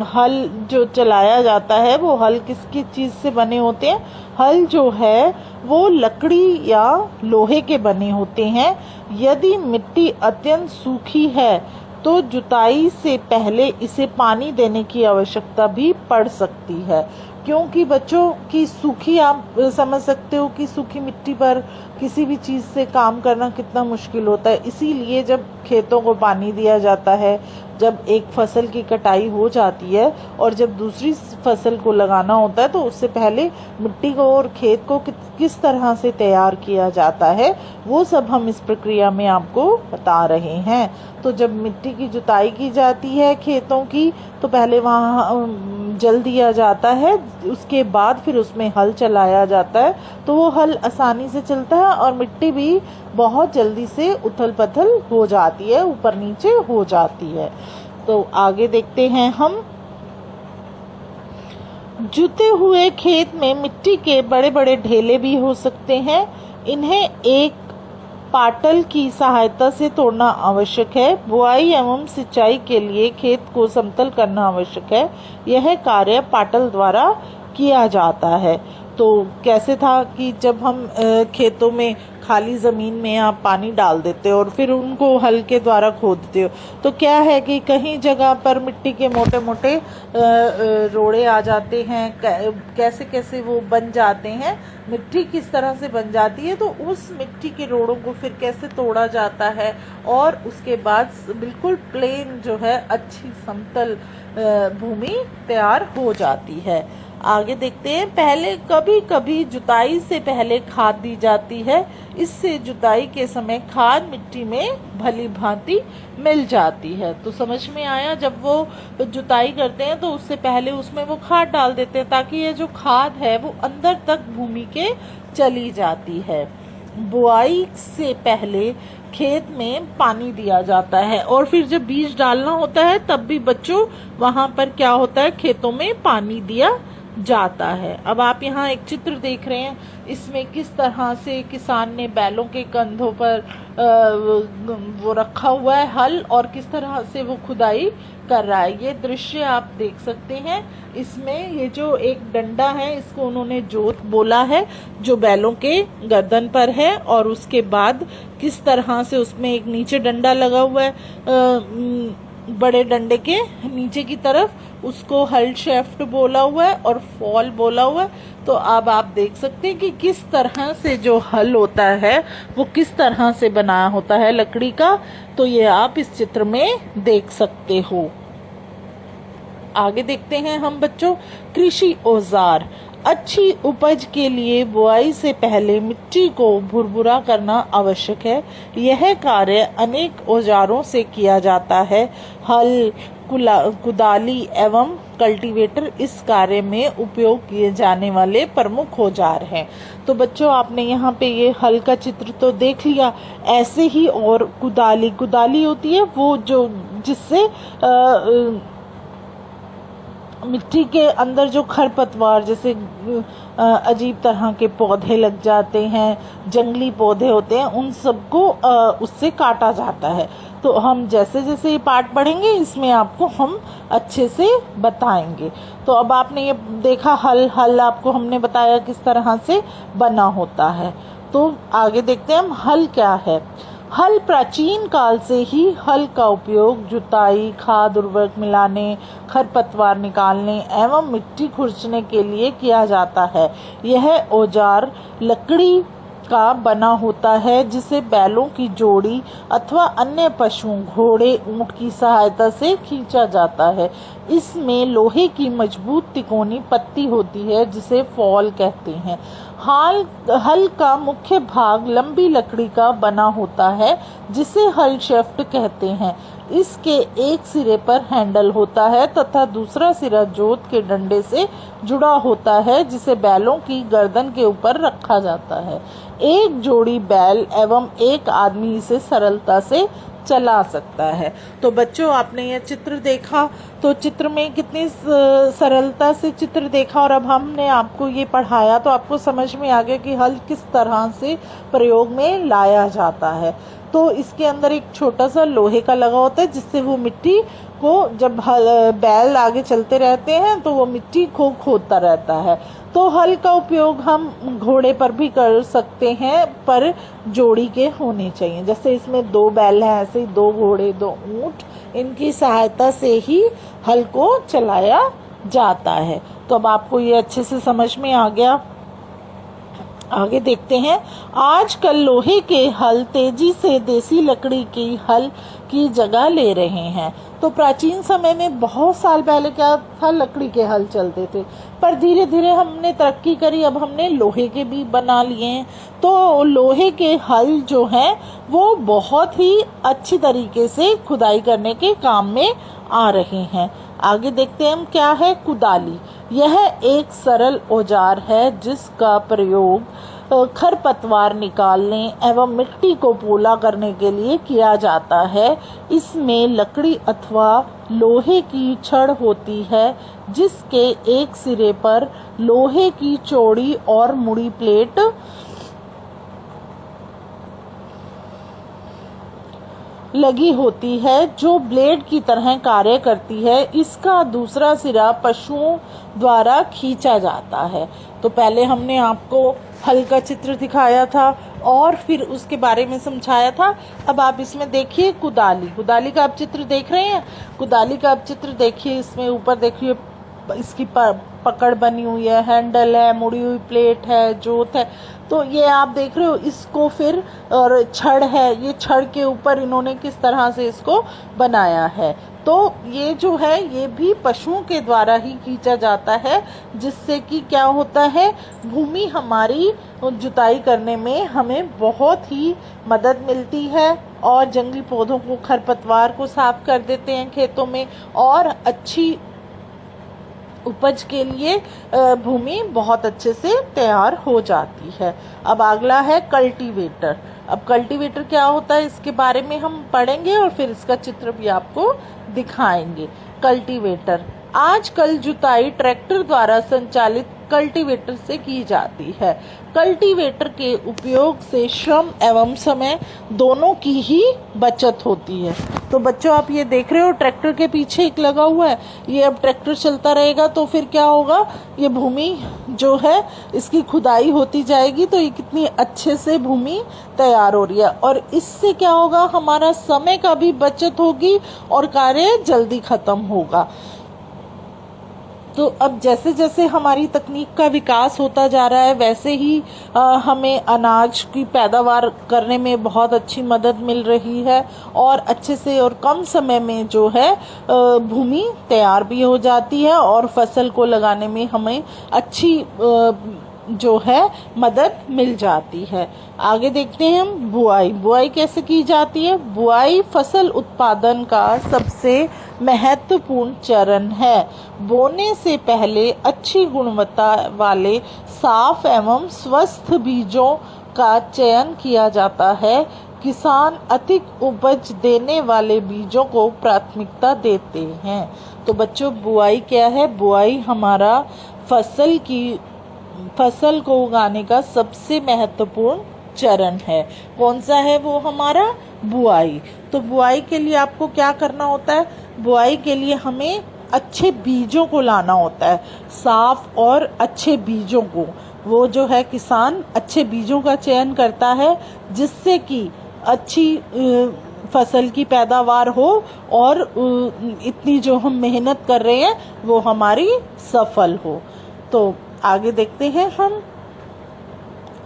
A: हल जो चलाया जाता है वो हल किसकी चीज़ से बने होते हैं? हल जो है वो लकड़ी या लोहे के बने होते हैं। यदि मिट्टी अत्यंत सूखी है तो जुताई से पहले इसे पानी देने की आवश्यकता भी पड़ सकती है, क्योंकि बच्चों की सूखी, आप समझ सकते हो कि सूखी मिट्टी पर किसी भी चीज़ से काम करना कितना मुश्किल होता है। इसीलिए जब खेतों को पानी दिया जाता है, जब एक फसल की कटाई हो जाती है और जब दूसरी फसल को लगाना होता है, तो उससे पहले मिट्टी को और खेत को किस तरह से तैयार किया जाता है वो सब हम इस प्रक्रिया में आपको बता रहे हैं। तो जब मिट्टी की जुताई की जाती है खेतों की, तो पहले वहाँ जल दिया जाता है, उसके बाद फिर उसमें हल चलाया जाता है। तो वो हल आसानी से चलता है और मिट्टी भी बहुत जल्दी से उथल पथल हो जाती है, ऊपर नीचे हो जाती है। तो आगे देखते हैं हम। जुते हुए खेत में मिट्टी के बड़े बड़े ढेले भी हो सकते हैं। इन्हें एक पाटल की सहायता से तोड़ना आवश्यक है। बुआई एवं सिंचाई के लिए खेत को समतल करना आवश्यक है। यह कार्य पाटल द्वारा किया जाता है। तो कैसे था कि जब हम खेतों में खाली ज़मीन में आप पानी डाल देते हो और फिर उनको हल के द्वारा खोदते हो, तो क्या है कि कहीं जगह पर मिट्टी के मोटे मोटे रोड़े आ जाते हैं। कैसे कैसे वो बन जाते हैं, मिट्टी किस तरह से बन जाती है, तो उस मिट्टी के रोड़ों को फिर कैसे तोड़ा जाता है और उसके बाद बिल्कुल प्लेन जो है अच्छी समतल भूमि तैयार हो जाती है। आगे देखते हैं। पहले कभी कभी जुताई से पहले खाद दी जाती है। इससे जुताई के समय खाद मिट्टी में भली भांति मिल जाती है। तो समझ में आया, जब वो जुताई करते हैं तो उससे पहले उसमें वो खाद डाल देते हैं ताकि ये जो खाद है वो अंदर तक भूमि के चली जाती है। बुआई से पहले खेत में पानी दिया जाता है और फिर जब बीज डालना होता है तब भी बच्चों वहां पर क्या होता है, खेतों में पानी दिया जाता है। अब आप यहाँ एक चित्र देख रहे हैं, इसमें किस तरह से किसान ने बैलों के कंधों पर वो रखा हुआ है हल और किस तरह से वो खुदाई कर रहा है। ये दृश्य आप देख सकते हैं। इसमें ये जो एक डंडा है इसको उन्होंने जोत बोला है, जो बैलों के गर्दन पर है, और उसके बाद किस तरह से उसमें एक नीचे डंडा लगा हुआ है, बड़े डंडे के नीचे की तरफ उसको हल शेफ्ट बोला हुआ है और फॉल बोला हुआ है। तो अब आप देख सकते हैं कि किस तरह से जो हल होता है वो किस तरह से बनाया होता है लकड़ी का। तो ये आप इस चित्र में देख सकते हो। आगे देखते हैं हम बच्चों। कृषि औजार। अच्छी उपज के लिए बुआई से पहले मिट्टी को भुरभुरा करना आवश्यक है। यह कार्य अनेक औजारों से किया जाता है। हल, कुदाली एवं कल्टीवेटर इस कार्य में उपयोग किए जाने वाले प्रमुख औजार हैं। तो बच्चों आपने यहाँ पे ये हल का चित्र तो देख लिया, ऐसे ही और कुदाली होती है वो जो जिससे मिट्टी के अंदर जो खरपतवार जैसे अजीब तरह के पौधे लग जाते हैं, जंगली पौधे होते हैं, उन सबको उससे काटा जाता है। तो हम जैसे जैसे ये पाठ पढ़ेंगे इसमें आपको हम अच्छे से बताएंगे। तो अब आपने ये देखा हल आपको हमने बताया किस तरह से बना होता है। तो आगे देखते हैं हम हल क्या है। हल प्राचीन काल से ही हल का उपयोग जुताई, खाद उर्वरक मिलाने, खरपतवार निकालने एवं मिट्टी खुरचने के लिए किया जाता है। यह औजार लकड़ी का बना होता है जिसे बैलों की जोड़ी अथवा अन्य पशुओं, घोड़े, ऊंट की सहायता से खींचा जाता है। इसमें लोहे की मजबूत तिकोनी पत्ती होती है जिसे फॉल कहते हैं। हल का मुख्य भाग लंबी लकड़ी का बना होता है जिसे हल शेफ्ट कहते हैं। इसके एक सिरे पर हैंडल होता है तथा दूसरा सिरा जोत के डंडे से जुड़ा होता है जिसे बैलों की गर्दन के ऊपर रखा जाता है। एक जोड़ी बैल एवं एक आदमी इसे सरलता से चला सकता है। तो बच्चों आपने यह चित्र देखा, तो चित्र में कितनी सरलता से चित्र देखा और अब हमने आपको ये पढ़ाया तो आपको समझ में आ गया कि हल किस तरह से प्रयोग में लाया जाता है। तो इसके अंदर एक छोटा सा लोहे का लगा होता है जिससे वो मिट्टी को, जब बैल आगे चलते रहते हैं तो वो मिट्टी को खोदता रहता है। तो हल का उपयोग हम घोड़े पर भी कर सकते हैं, पर जोड़ी के होने चाहिए। जैसे इसमें 2 बैल हैं, ऐसे ही 2 घोड़े, 2 ऊंट, इनकी सहायता से ही हल को चलाया जाता है। तो अब आपको ये अच्छे से समझ में आ गया। आगे देखते हैं। आजकल लोहे के हल तेजी से देसी लकड़ी की हल की जगह ले रहे हैं। तो प्राचीन समय में बहुत साल पहले क्या था, लकड़ी के हल चलते थे, पर धीरे धीरे हमने तरक्की करी, अब हमने लोहे के भी बना लिए हैं। तो लोहे के हल जो हैं वो बहुत ही अच्छी तरीके से खुदाई करने के काम में आ रहे हैं। आगे देखते हैं हम क्या है कुदाली। यह एक सरल औजार है जिसका प्रयोग खरपतवार निकालने एवं मिट्टी को पोला करने के लिए किया जाता है। इसमें लकड़ी अथवा लोहे की छड़ होती है जिसके एक सिरे पर लोहे की चौड़ी और मुड़ी प्लेट लगी होती है जो ब्लेड की तरह कार्य करती है। इसका दूसरा सिरा पशुओं द्वारा खींचा जाता है। तो पहले हमने आपको हल का चित्र दिखाया था और फिर उसके बारे में समझाया था। अब आप इसमें देखिए कुदाली का आप चित्र देख रहे हैं। कुदाली का आप चित्र देखिए, इसमें ऊपर देखिए इसकी पकड़ बनी हुई है, हैंडल है, मुड़ी हुई प्लेट है, जोत है। तो ये आप देख रहे हो, इसको फिर और छड़ है, ये छड़ के ऊपर इन्होंने किस तरह से इसको बनाया है। तो ये जो है ये भी पशुओं के द्वारा ही खींचा जाता है, जिससे कि क्या होता है, भूमि हमारी जुताई करने में हमें बहुत ही मदद मिलती है और जंगली पौधों को, खरपतवार को साफ कर देते हैं खेतों में और अच्छी उपज के लिए भूमि बहुत अच्छे से तैयार हो जाती है। अब अगला है कल्टीवेटर। अब कल्टीवेटर क्या होता है इसके बारे में हम पढ़ेंगे और फिर इसका चित्र भी आपको दिखाएंगे। कल्टीवेटर, आजकल जुताई ट्रैक्टर द्वारा संचालित कल्टीवेटर से की जाती है। कल्टीवेटर के उपयोग से श्रम एवं समय दोनों की ही बचत होती है। तो बच्चों आप ये देख रहे हो ट्रैक्टर के पीछे एक लगा हुआ है, ये अब ट्रैक्टर चलता रहेगा तो फिर क्या होगा, ये भूमि जो है इसकी खुदाई होती जाएगी। तो ये कितनी अच्छे से भूमि तैयार हो रही है और इससे क्या होगा, हमारा समय का भी बचत होगी और कार्य जल्दी खत्म होगा। तो अब जैसे जैसे हमारी तकनीक का विकास होता जा रहा है वैसे ही हमें अनाज की पैदावार करने में बहुत अच्छी मदद मिल रही है और अच्छे से और कम समय में जो है भूमि तैयार भी हो जाती है और फसल को लगाने में हमें अच्छी जो है मदद मिल जाती है। आगे देखते हैं हम बुआई कैसे की जाती है। बुआई फसल उत्पादन का सबसे महत्वपूर्ण चरण है। बोने से पहले अच्छी गुणवत्ता वाले साफ एवं स्वस्थ बीजों का चयन किया जाता है। किसान अधिक उपज देने वाले बीजों को प्राथमिकता देते हैं। तो बच्चों, बुआई क्या है? बुआई हमारा फसल को उगाने का सबसे महत्वपूर्ण चरण है। कौन सा है वो? हमारा बुआई। तो बुआई के लिए आपको क्या करना होता है? बुआई के लिए हमें अच्छे बीजों को लाना होता है, साफ और अच्छे बीजों को। वो जो है किसान अच्छे बीजों का चयन करता है, जिससे कि अच्छी फसल की पैदावार हो और इतनी जो हम मेहनत कर रहे हैं वो हमारी सफल हो। तो आगे देखते हैं हम।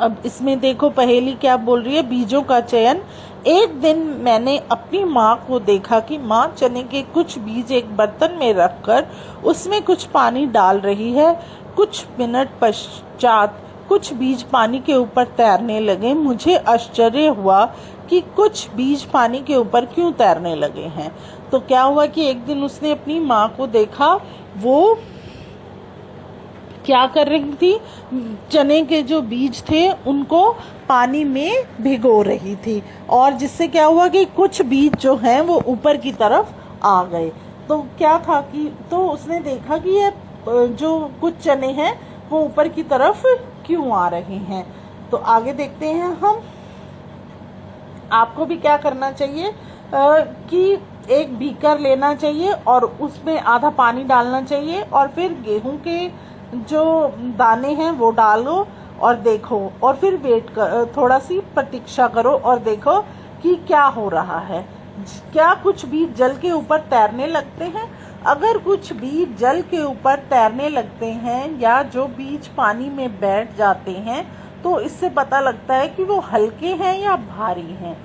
A: अब इसमें देखो पहेली क्या बोल रही है, बीजों का चयन। एक दिन मैंने अपनी माँ को देखा कि माँ चने के कुछ बीज एक बर्तन में रखकर उसमें कुछ पानी डाल रही है। कुछ मिनट पश्चात कुछ बीज पानी के ऊपर तैरने लगे। मुझे आश्चर्य हुआ कि कुछ बीज पानी के ऊपर क्यों तैरने लगे हैं। तो क्या हुआ कि एक दिन उसने अपनी माँ को देखा, वो क्या कर रही थी, चने के जो बीज थे उनको पानी में भिगो रही थी, और जिससे क्या हुआ कि कुछ बीज जो हैं वो ऊपर की तरफ आ गए। तो क्या था कि तो उसने देखा कि ये जो कुछ चने हैं वो ऊपर की तरफ क्यों आ रहे हैं। तो आगे देखते हैं हम। आपको भी क्या करना चाहिए कि एक बीकर लेना चाहिए और उसमें आधा पानी डालना चाहिए, और फिर गेहूं के जो दाने हैं वो डालो और देखो, और फिर वेट कर, थोड़ा सी प्रतीक्षा करो और देखो कि क्या हो रहा है। क्या कुछ बीज जल के ऊपर तैरने लगते हैं? अगर कुछ बीज जल के ऊपर तैरने लगते हैं या जो बीज पानी में बैठ जाते हैं, तो इससे पता लगता है कि वो हल्के हैं या भारी हैं।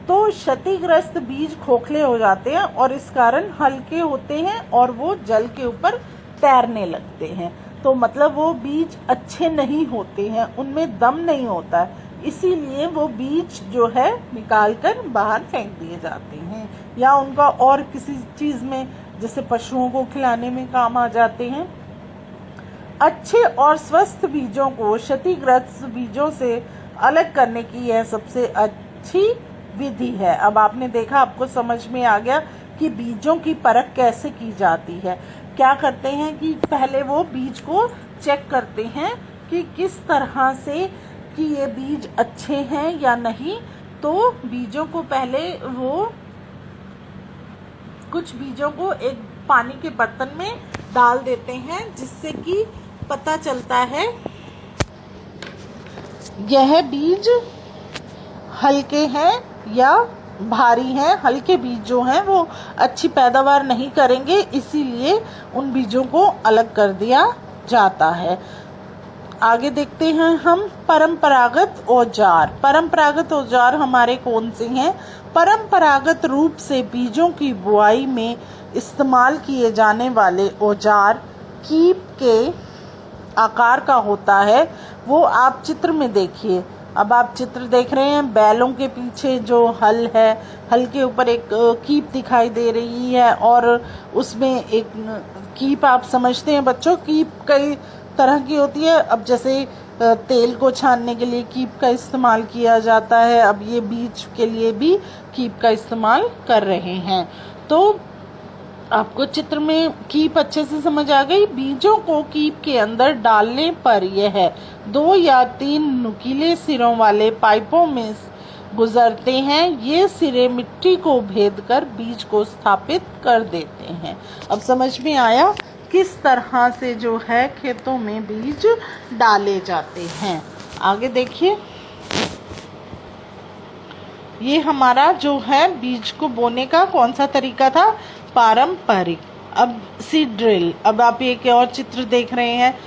A: तो क्षतिग्रस्त बीज खोखले हो जाते हैं और इस कारण हल्के होते हैं और वो जल के ऊपर तैरने लगते हैं। तो मतलब वो बीज अच्छे नहीं होते हैं, उनमें दम नहीं होता है, इसीलिए वो बीज जो है निकालकर बाहर फेंक दिए जाते हैं, या उनका और किसी चीज में जैसे पशुओं को खिलाने में काम आ जाते हैं। अच्छे और स्वस्थ बीजों को क्षतिग्रस्त बीजों से अलग करने की यह सबसे अच्छी विधि है। अब आपने देखा, आपको समझ में आ गया कि बीजों की परख कैसे की जाती है। क्या करते हैं कि पहले वो बीज को चेक करते हैं कि किस तरह से कि ये बीज अच्छे हैं या नहीं। तो बीजों को पहले वो कुछ बीजों को एक पानी के बर्तन में डाल देते हैं, जिससे कि पता चलता है यह बीज हल्के हैं या भारी हैं। हल्के बीज जो हैं वो अच्छी पैदावार नहीं करेंगे, इसीलिए उन बीजों को अलग कर दिया जाता है। आगे देखते हैं हम। परंपरागत औजार। परंपरागत औजार हमारे कौन से हैं? परंपरागत रूप से बीजों की बुआई में इस्तेमाल किए जाने वाले औजार कीप के आकार का होता है। वो आप चित्र में देखिए। अब आप चित्र देख रहे हैं, बैलों के पीछे जो हल है, हल के ऊपर एक कीप दिखाई दे रही है, और उसमें एक कीप, आप समझते हैं बच्चों, कीप कई तरह की होती है। अब जैसे तेल को छानने के लिए कीप का इस्तेमाल किया जाता है, अब ये बीज के लिए भी कीप का इस्तेमाल कर रहे हैं। तो आपको चित्र में कीप अच्छे से समझ आ गई। बीजों को कीप के अंदर डालने पर यह 2 या 3 नुकीले सिरों वाले पाइपों में गुजरते हैं। ये सिरे मिट्टी को भेदकर बीज को स्थापित कर देते हैं। अब समझ में आया किस तरह से जो है खेतों में बीज डाले जाते हैं। आगे देखिए, ये हमारा जो है बीज को बोने का कौन सा तरीका था? पारंपरिक। अब सीड ड्रिल। अब आप एक और चित्र देख रहे हैं,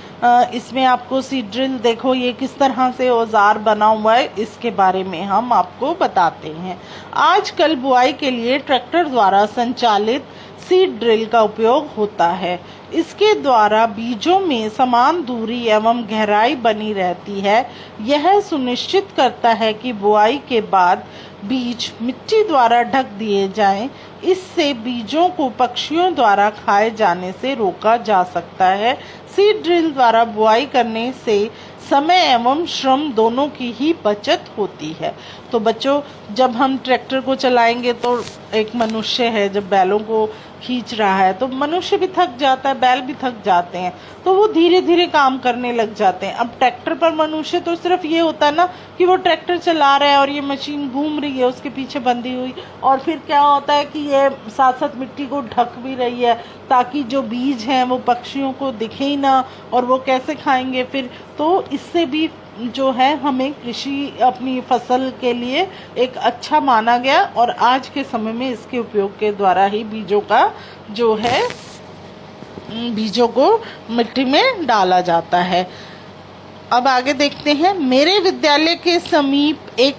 A: इसमें आपको सीड ड्रिल देखो ये किस तरह से औजार बना हुआ है, इसके बारे में हम आपको बताते हैं। आजकल बुआई के लिए ट्रैक्टर द्वारा संचालित सीड ड्रिल का उपयोग होता है। इसके द्वारा बीजों में समान दूरी एवं गहराई बनी रहती है। यह सुनिश्चित करता है कि बुआई के बाद बीज मिट्टी द्वारा ढक दिए जाएं। इससे बीजों को पक्षियों द्वारा खाए जाने से रोका जा सकता है। सीड ड्रिल द्वारा बुआई करने से
B: समय एवं श्रम दोनों की ही बचत होती है। तो बच्चों, जब हम ट्रैक्टर को चलाएंगे तो एक मनुष्य है जब बैलों को खींच रहा है तो मनुष्य भी थक जाता है, बैल भी थक जाते हैं, तो वो धीरे धीरे काम करने लग जाते हैं। अब ट्रैक्टर पर मनुष्य तो सिर्फ ये होता है ना कि वो ट्रैक्टर चला रहा है और ये मशीन घूम रही है उसके पीछे बंधी हुई, और फिर क्या होता है कि ये साथ साथ मिट्टी को ढक भी रही है ताकि जो बीज हैं वो पक्षियों को दिखे ही ना, और वो कैसे खाएंगे फिर। तो इससे भी जो है हमें कृषि अपनी फसल के लिए एक अच्छा माना गया, और आज के समय में इसके उपयोग के द्वारा ही बीजों का जो है बीजों को मिट्टी में डाला जाता है। अब आगे देखते हैं। मेरे विद्यालय के समीप एक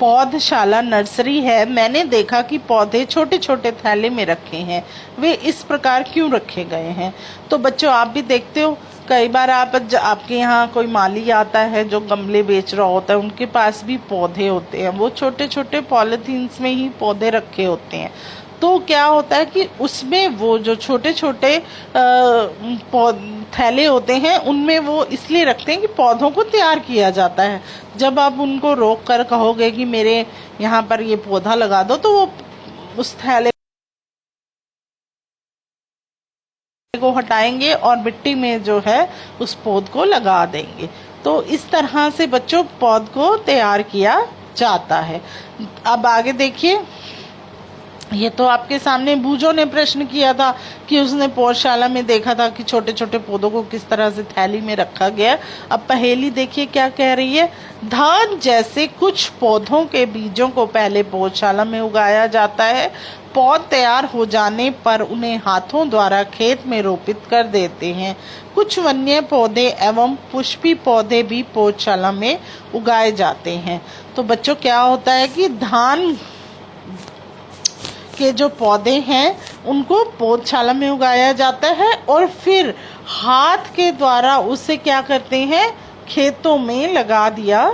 B: पौधशाला नर्सरी है। मैंने देखा कि पौधे छोटे छोटे थैले में रखे हैं। वे इस प्रकार क्यों रखे गए हैं? तो बच्चों, आप भी देखते हो कई बार आपके यहाँ कोई माली आता है जो गमले बेच रहा होता है, उनके पास भी पौधे होते हैं, वो छोटे छोटे पॉलीथीन्स में ही पौधे रखे होते हैं। तो क्या होता है कि उसमें वो जो छोटे छोटे थैले होते हैं उनमें वो इसलिए रखते हैं कि पौधों को तैयार किया जाता है। जब आप उनको रोक कर कहोगे कि मेरे यहाँ पर ये पौधा लगा दो, तो वो उस थैले को हटाएंगे और मिट्टी में जो है उस पौध को लगा देंगे। तो इस तरह से बच्चों पौध को तैयार किया जाता है। अब आगे देखिए, ये तो आपके सामने बूजो ने प्रश्न किया था कि उसने पौधशाला में देखा था कि छोटे छोटे पौधों को किस तरह से थैली में रखा गया। अब पहेली देखिए क्या कह रही है। धान जैसे कुछ पौधों के बीजों को पहले पौधशाला में उगाया जाता है। पौध तैयार हो जाने पर उन्हें हाथों द्वारा खेत में रोपित कर देते हैं। कुछ वन्य पौधे एवं पुष्पी पौधे भी पौधशाला में उगाए जाते हैं। तो बच्चों, क्या होता है कि धान के जो पौधे हैं उनको पौधशाला में उगाया जाता है और फिर हाथ के द्वारा उसे क्या करते हैं, खेतों में लगा दिया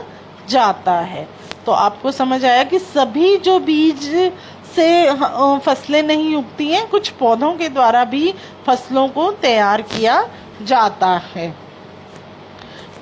B: जाता है। तो आपको समझ आया कि सभी जो बीज से फसलें नहीं उगती हैं, कुछ पौधों के द्वारा भी फसलों को तैयार किया जाता है।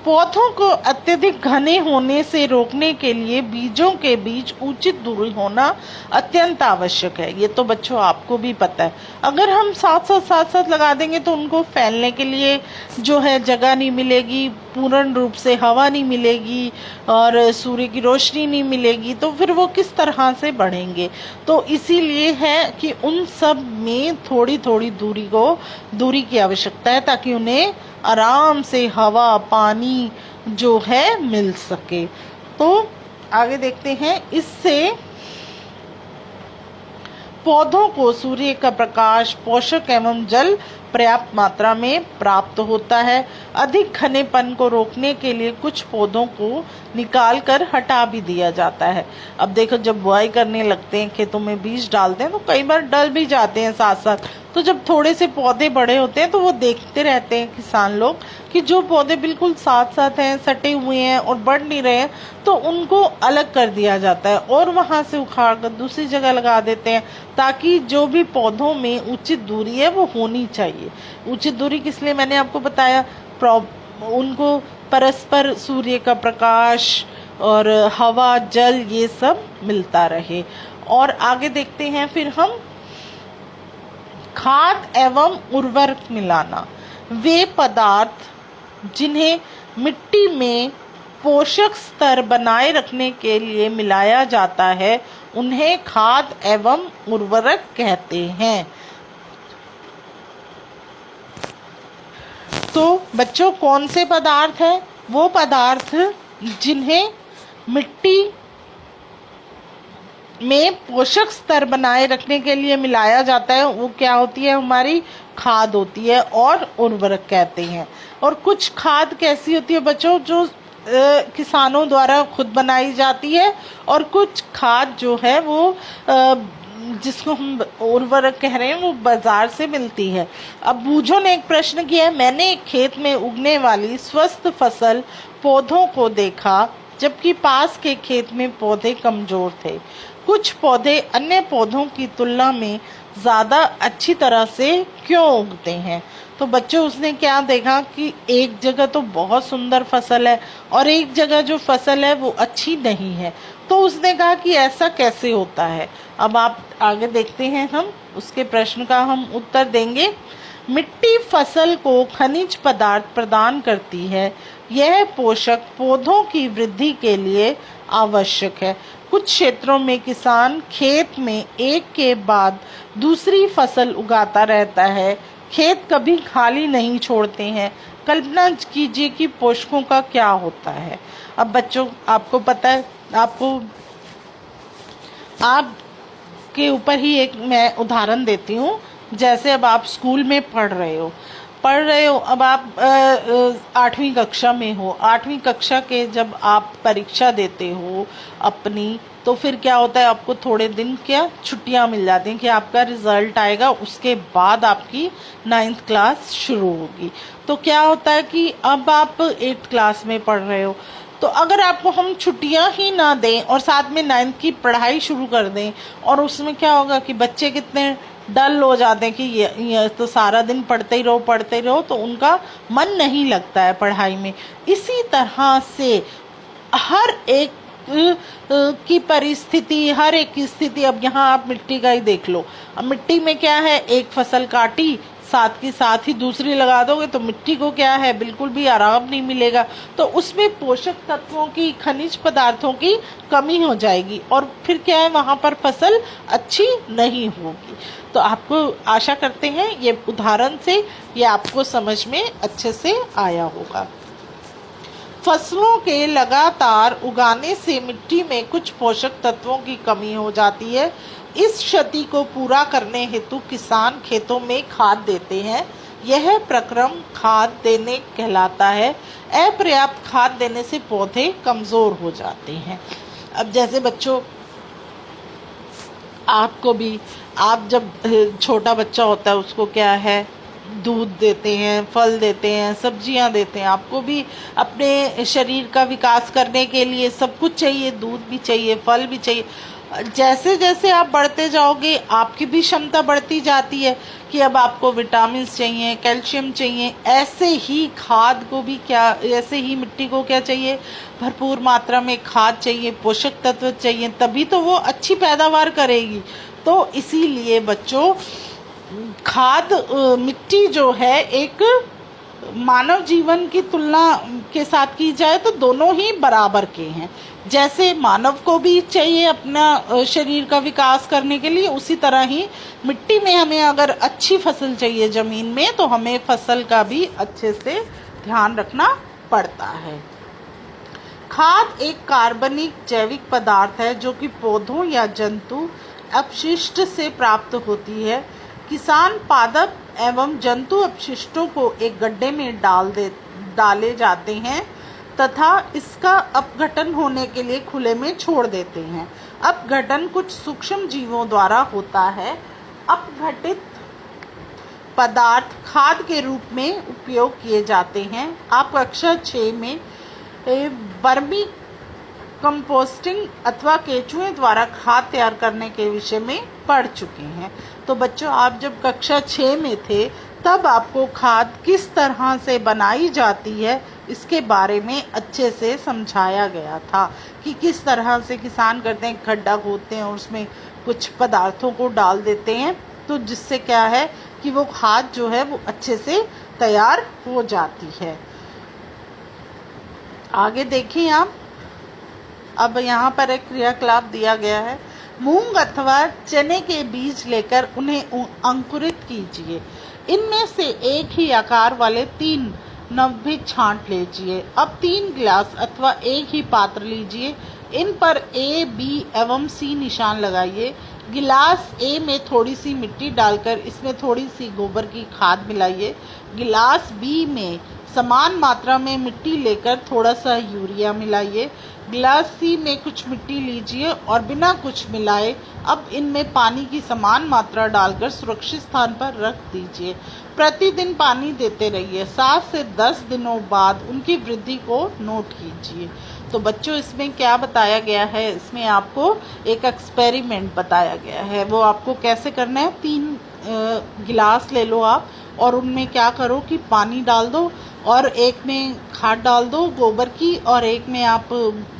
B: पौधों को अत्यधिक घने होने से रोकने के लिए बीजों के बीच उचित दूरी होना अत्यंत आवश्यक है। ये तो बच्चों आपको भी पता है। अगर हम साथ साथ लगा देंगे तो उनको फैलने के लिए जो है जगह नहीं मिलेगी, पूर्ण रूप से हवा नहीं मिलेगी और सूर्य की रोशनी नहीं मिलेगी, तो फिर वो किस तरह से बढ़ेंगे। तो इसीलिए है कि उन सब में थोड़ी थोड़ी दूरी की आवश्यकता है ताकि उन्हें आराम से हवा पानी जो है मिल सके। तो आगे देखते हैं। इससे पौधों को सूर्य का प्रकाश, पोषक एवं जल पर्याप्त मात्रा में प्राप्त होता है। अधिक घनेपन को रोकने के लिए कुछ पौधों को निकाल कर हटा भी दिया जाता है। अब देखो, जब बुआई करने लगते हैं, खेतों में बीज डालते हैं तो कई बार डल भी जाते हैं साथ साथ। तो जब थोड़े से पौधे बड़े होते हैं तो वो देखते रहते हैं किसान लोग कि जो पौधे बिल्कुल साथ साथ हैं, सटे हुए हैं और बढ़ नहीं रहे हैं, तो उनको अलग कर दिया जाता है और वहां से उखाड़ कर दूसरी जगह लगा देते हैं, ताकि जो भी पौधों में उचित दूरी है वो होनी चाहिए। उचित दूरी किस लिए मैंने आपको बताया, उनको परस्पर सूर्य का प्रकाश और हवा जल ये सब मिलता रहे। और आगे देखते हैं फिर हम। खाद एवं उर्वरक मिलाना, वे पदार्थ जिन्हें मिट्टी में पोषक स्तर बनाए रखने के लिए मिलाया जाता है उन्हें खाद एवं उर्वरक कहते हैं। तो बच्चों, कौन से पदार्थ हैं? वो पदार्थ जिन्हें मिट्टी में पोषक स्तर बनाए रखने के लिए मिलाया जाता है वो क्या होती है, हमारी खाद होती है और उर्वरक कहते हैं। और कुछ खाद कैसी होती है बच्चों, जो किसानों द्वारा खुद बनाई जाती है, और कुछ खाद जो है वो जिसको हम उर्वरक कह रहे हैं वो बाजार से मिलती है। अब बूझो ने एक प्रश्न किया है। मैंने एक खेत में उगने वाली स्वस्थ फसल पौधों को देखा, जबकि पास के खेत में पौधे कमजोर थे। कुछ पौधे अन्य पौधों की तुलना में ज़्यादा अच्छी तरह से क्यों उगते हैं? तो बच्चों, उसने क्या देखा कि एक जगह तो बहुत सुंदर फसल है और एक जगह जो फसल है वो अच्छी नहीं है। तो उसने कहा कि ऐसा कैसे होता है। अब आप आगे देखते हैं, हम उसके प्रश्न का हम उत्तर देंगे। मिट्टी फसल को खनिज पदार्थ प्रदान करती है। यह पोषक पौधों की वृद्धि के लिए आवश्यक है। कुछ क्षेत्रों में किसान खेत में एक के बाद दूसरी फसल उगाता रहता है। खेत कभी खाली नहीं छोड़ते हैं। कल्पना कीजिए कि पोषकों का क्या होता है। अब बच्चों, आपको पता है, आपके ऊपर ही एक मैं उदाहरण देती हूँ। जैसे अब आप स्कूल में पढ़ रहे हो, अब आप 8वीं कक्षा में हो। 8वीं कक्षा के जब आप परीक्षा देते हो अपनी, तो फिर क्या होता है, आपको थोड़े दिन क्या छुट्टियां मिल जाती हैं कि आपका रिजल्ट आएगा, उसके बाद आपकी 9th क्लास शुरू होगी। तो क्या होता है कि अब आप 8th क्लास में पढ़ रहे हो, तो अगर आपको हम छुट्टियां ही ना दें और साथ में 9th की पढ़ाई शुरू कर दें, और उसमें क्या होगा कि बच्चे कितने डल हो जाते हैं कि ये तो सारा दिन पढ़ते ही रहो, तो उनका मन नहीं लगता है पढ़ाई में। इसी तरह से हर एक की परिस्थिति, हर एक की स्थिति, अब यहाँ आप मिट्टी का ही देख लो। अब मिट्टी में क्या है, एक फसल काटी, साथ के साथ ही दूसरी लगा दोगे तो मिट्टी को क्या है, बिल्कुल भी आराम नहीं मिलेगा। तो उसमें पोषक तत्वों की, खनिज पदार्थों की कमी हो जाएगी और फिर क्या है, वहां पर फसल अच्छी नहीं होगी। तो आपको आशा करते हैं ये उदाहरण से ये आपको समझ में अच्छे से आया होगा। फसलों के लगातार उगाने से मिट्टी में कुछ पोषक तत्वों की कमी हो जाती है। इस क्षति को पूरा करने हेतु किसान खेतों में खाद देते हैं। यह प्रक्रम खाद देने कहलाता है। अपर्याप्त खाद देने से पौधे कमजोर हो जाते हैं। अब जैसे बच्चों, आपको भी, आप जब छोटा बच्चा होता है उसको क्या है, दूध देते हैं, फल देते हैं, सब्जियां देते हैं। आपको भी अपने शरीर का विकास करने के लिए सब कुछ चाहिए, दूध भी चाहिए, फल भी चाहिए। जैसे जैसे आप बढ़ते जाओगे आपकी भी क्षमता बढ़ती जाती है कि अब आपको विटामिन चाहिए, कैल्शियम चाहिए। ऐसे ही खाद को भी क्या, ऐसे ही मिट्टी को क्या चाहिए, भरपूर मात्रा में खाद चाहिए, पोषक तत्व चाहिए, तभी तो वो अच्छी पैदावार करेगी। तो इसीलिए बच्चों, खाद, मिट्टी जो है, एक मानव जीवन की तुलना के साथ की जाए तो दोनों ही बराबर के हैं। जैसे मानव को भी चाहिए अपना शरीर का विकास करने के लिए, उसी तरह ही मिट्टी में हमें अगर अच्छी फसल चाहिए जमीन में, तो हमें फसल का भी अच्छे से ध्यान रखना पड़ता है। खाद एक कार्बनिक जैविक पदार्थ है जो कि पौधों या जंतु अपशिष्ट से प्राप्त होती है। किसान पादप एवं जंतु अपशिष्टों को एक गड्ढे में डाले जाते हैं तथा इसका अपघटन होने के लिए खुले में छोड़ देते हैं। अपघटन कुछ सूक्ष्म जीवों द्वारा होता है। अपघटित पदार्थ खाद के रूप में उपयोग किए जाते हैं। आप कक्षा 6 में वर्मी कंपोस्टिंग अथवा केंचुए द्वारा खाद तैयार करने के विषय में पढ़ चुके हैं। तो बच्चों, आप जब कक्षा 6 में थे तब आपको खाद किस तरह से बनाई जाती है इसके बारे में अच्छे से समझाया गया था कि किस तरह से किसान करते हैं, खड्डा खोदते हैं और उसमें कुछ पदार्थों को डाल देते हैं, तो जिससे क्या है कि वो खाद जो है वो अच्छे से तैयार हो जाती है। आगे देखिए आप, अब यहाँ पर एक क्रियाकलाप दिया गया है। मूंग अथवा चने के बीज लेकर उन्हें अंकुरित कीजिए। इनमें से एक ही आकार वाले 3 नवभी छांट लीजिए। अब 3 गिलास अथवा एक ही पात्र लीजिए। इन पर A, B एवं C निशान लगाइए। गिलास A में थोड़ी सी मिट्टी डालकर इसमें थोड़ी सी गोबर की खाद मिलाइए। गिलास B में समान मात्रा में मिट्टी लेकर थोड़ा सा यूरिया मिलाइए। गिलास C में कुछ मिट्टी लीजिए और बिना कुछ मिलाए अब इनमें पानी की समान मात्रा डालकर सुरक्षित स्थान पर रख दीजिए। प्रतिदिन पानी देते रहिए। 7 से 10 दिनों बाद उनकी वृद्धि को नोट कीजिए। तो बच्चों इसमें क्या बताया गया है, इसमें आपको एक एक्सपेरिमेंट बताया गया है। वो आपको कैसे करना है, 3 गिलास ले लो आप और उनमें क्या करो कि पानी डाल दो और एक में खाद डाल दो गोबर की और एक में आप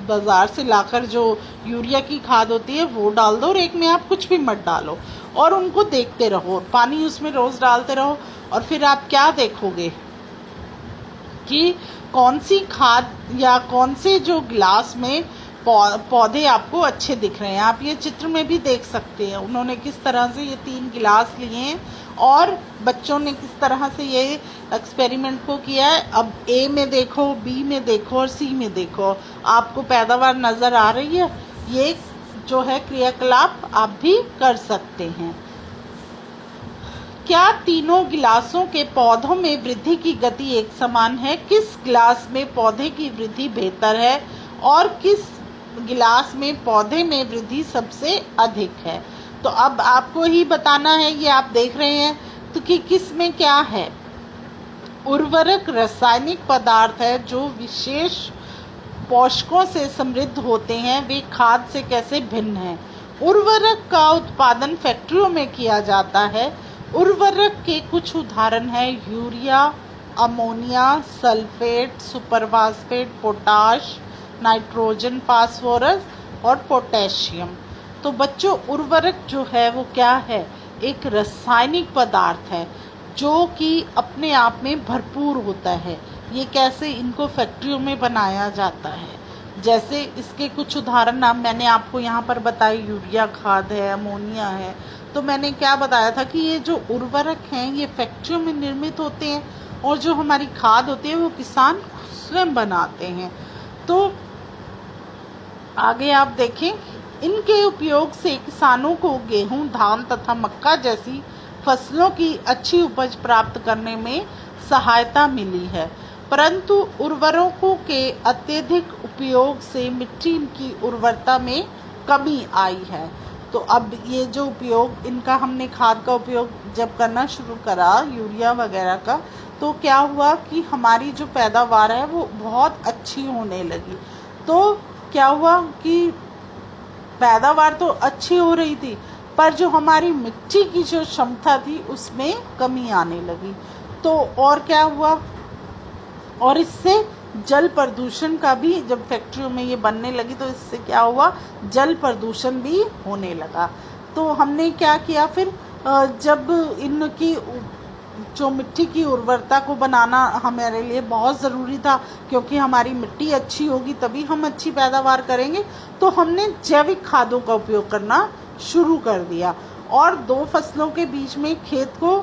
B: बाजार से लाकर जो यूरिया की खाद होती है वो डाल दो और एक में आप कुछ भी मत डालो और उनको देखते रहो, पानी उसमें रोज डालते रहो और फिर आप क्या देखोगे कि कौन सी खाद या कौन से जो गिलास में पौधे आपको अच्छे दिख रहे हैं। आप ये चित्र में भी देख सकते हैं उन्होंने किस तरह से ये 3 गिलास लिए हैं और बच्चों ने किस तरह से ये एक्सपेरिमेंट को किया है। अब ए में देखो, बी में देखो और सी में देखो, आपको पैदावार नजर आ रही है। ये जो है क्रियाकलाप आप भी कर सकते हैं। क्या तीनों गिलासों के पौधों में वृद्धि की गति एक समान है? किस गिलास में पौधे की वृद्धि बेहतर है और किस गिलास में पौधे में वृद्धि सबसे अधिक है? तो अब आपको ही बताना है, ये आप देख रहे हैं तो कि किस में क्या है। उर्वरक रासायनिक पदार्थ है जो विशेष पोषकों से समृद्ध होते हैं, वे खाद से कैसे भिन्न हैं। उर्वरक का उत्पादन फैक्ट्रियों में किया जाता है। उर्वरक के कुछ उदाहरण हैं urea, ammonia, sulphate, superphosphate, potash, nitrogen, phosphorus और पोटेशियम। तो बच्चों उर्वरक जो है वो क्या है, एक रासायनिक पदार्थ है जो कि अपने आप में भरपूर होता है। ये कैसे, इनको फैक्ट्रियों में बनाया जाता है। जैसे इसके कुछ उदाहरण मैंने आपको यहाँ पर बताए, यूरिया खाद है, अमोनिया है। तो मैंने क्या बताया था कि ये जो उर्वरक हैं ये फैक्ट्रियों में निर्मित होते हैं और जो हमारी खाद होती है वो किसान स्वयं बनाते हैं। तो आगे आप देखें, इनके उपयोग से किसानों को गेहूं, धान तथा मक्का जैसी फसलों की अच्छी उपज प्राप्त करने में सहायता मिली है, परंतु उर्वरकों के अत्यधिक उपयोग से मिट्टी की उर्वरता में कमी आई है। तो अब ये जो उपयोग इनका हमने खाद का उपयोग जब करना शुरू करा यूरिया वगैरह का, तो क्या हुआ कि हमारी जो पैदावार है वो बहुत अच्छी होने लगी। तो क्या हुआ कि पैदावार तो अच्छी हो रही थी पर जो हमारी मिट्टी की जो क्षमता थी उसमें कमी आने लगी। तो और क्या हुआ, और इससे जल प्रदूषण का भी, जब फैक्ट्रियों में ये बनने लगी तो इससे क्या हुआ, जल प्रदूषण भी होने लगा। तो हमने क्या किया फिर, जब इनकी जो मिट्टी की उर्वरता को बनाना हमारे लिए बहुत ज़रूरी था, क्योंकि हमारी मिट्टी अच्छी होगी तभी हम अच्छी पैदावार करेंगे, तो हमने जैविक खादों का उपयोग करना शुरू कर दिया और 2 फसलों के बीच में खेत को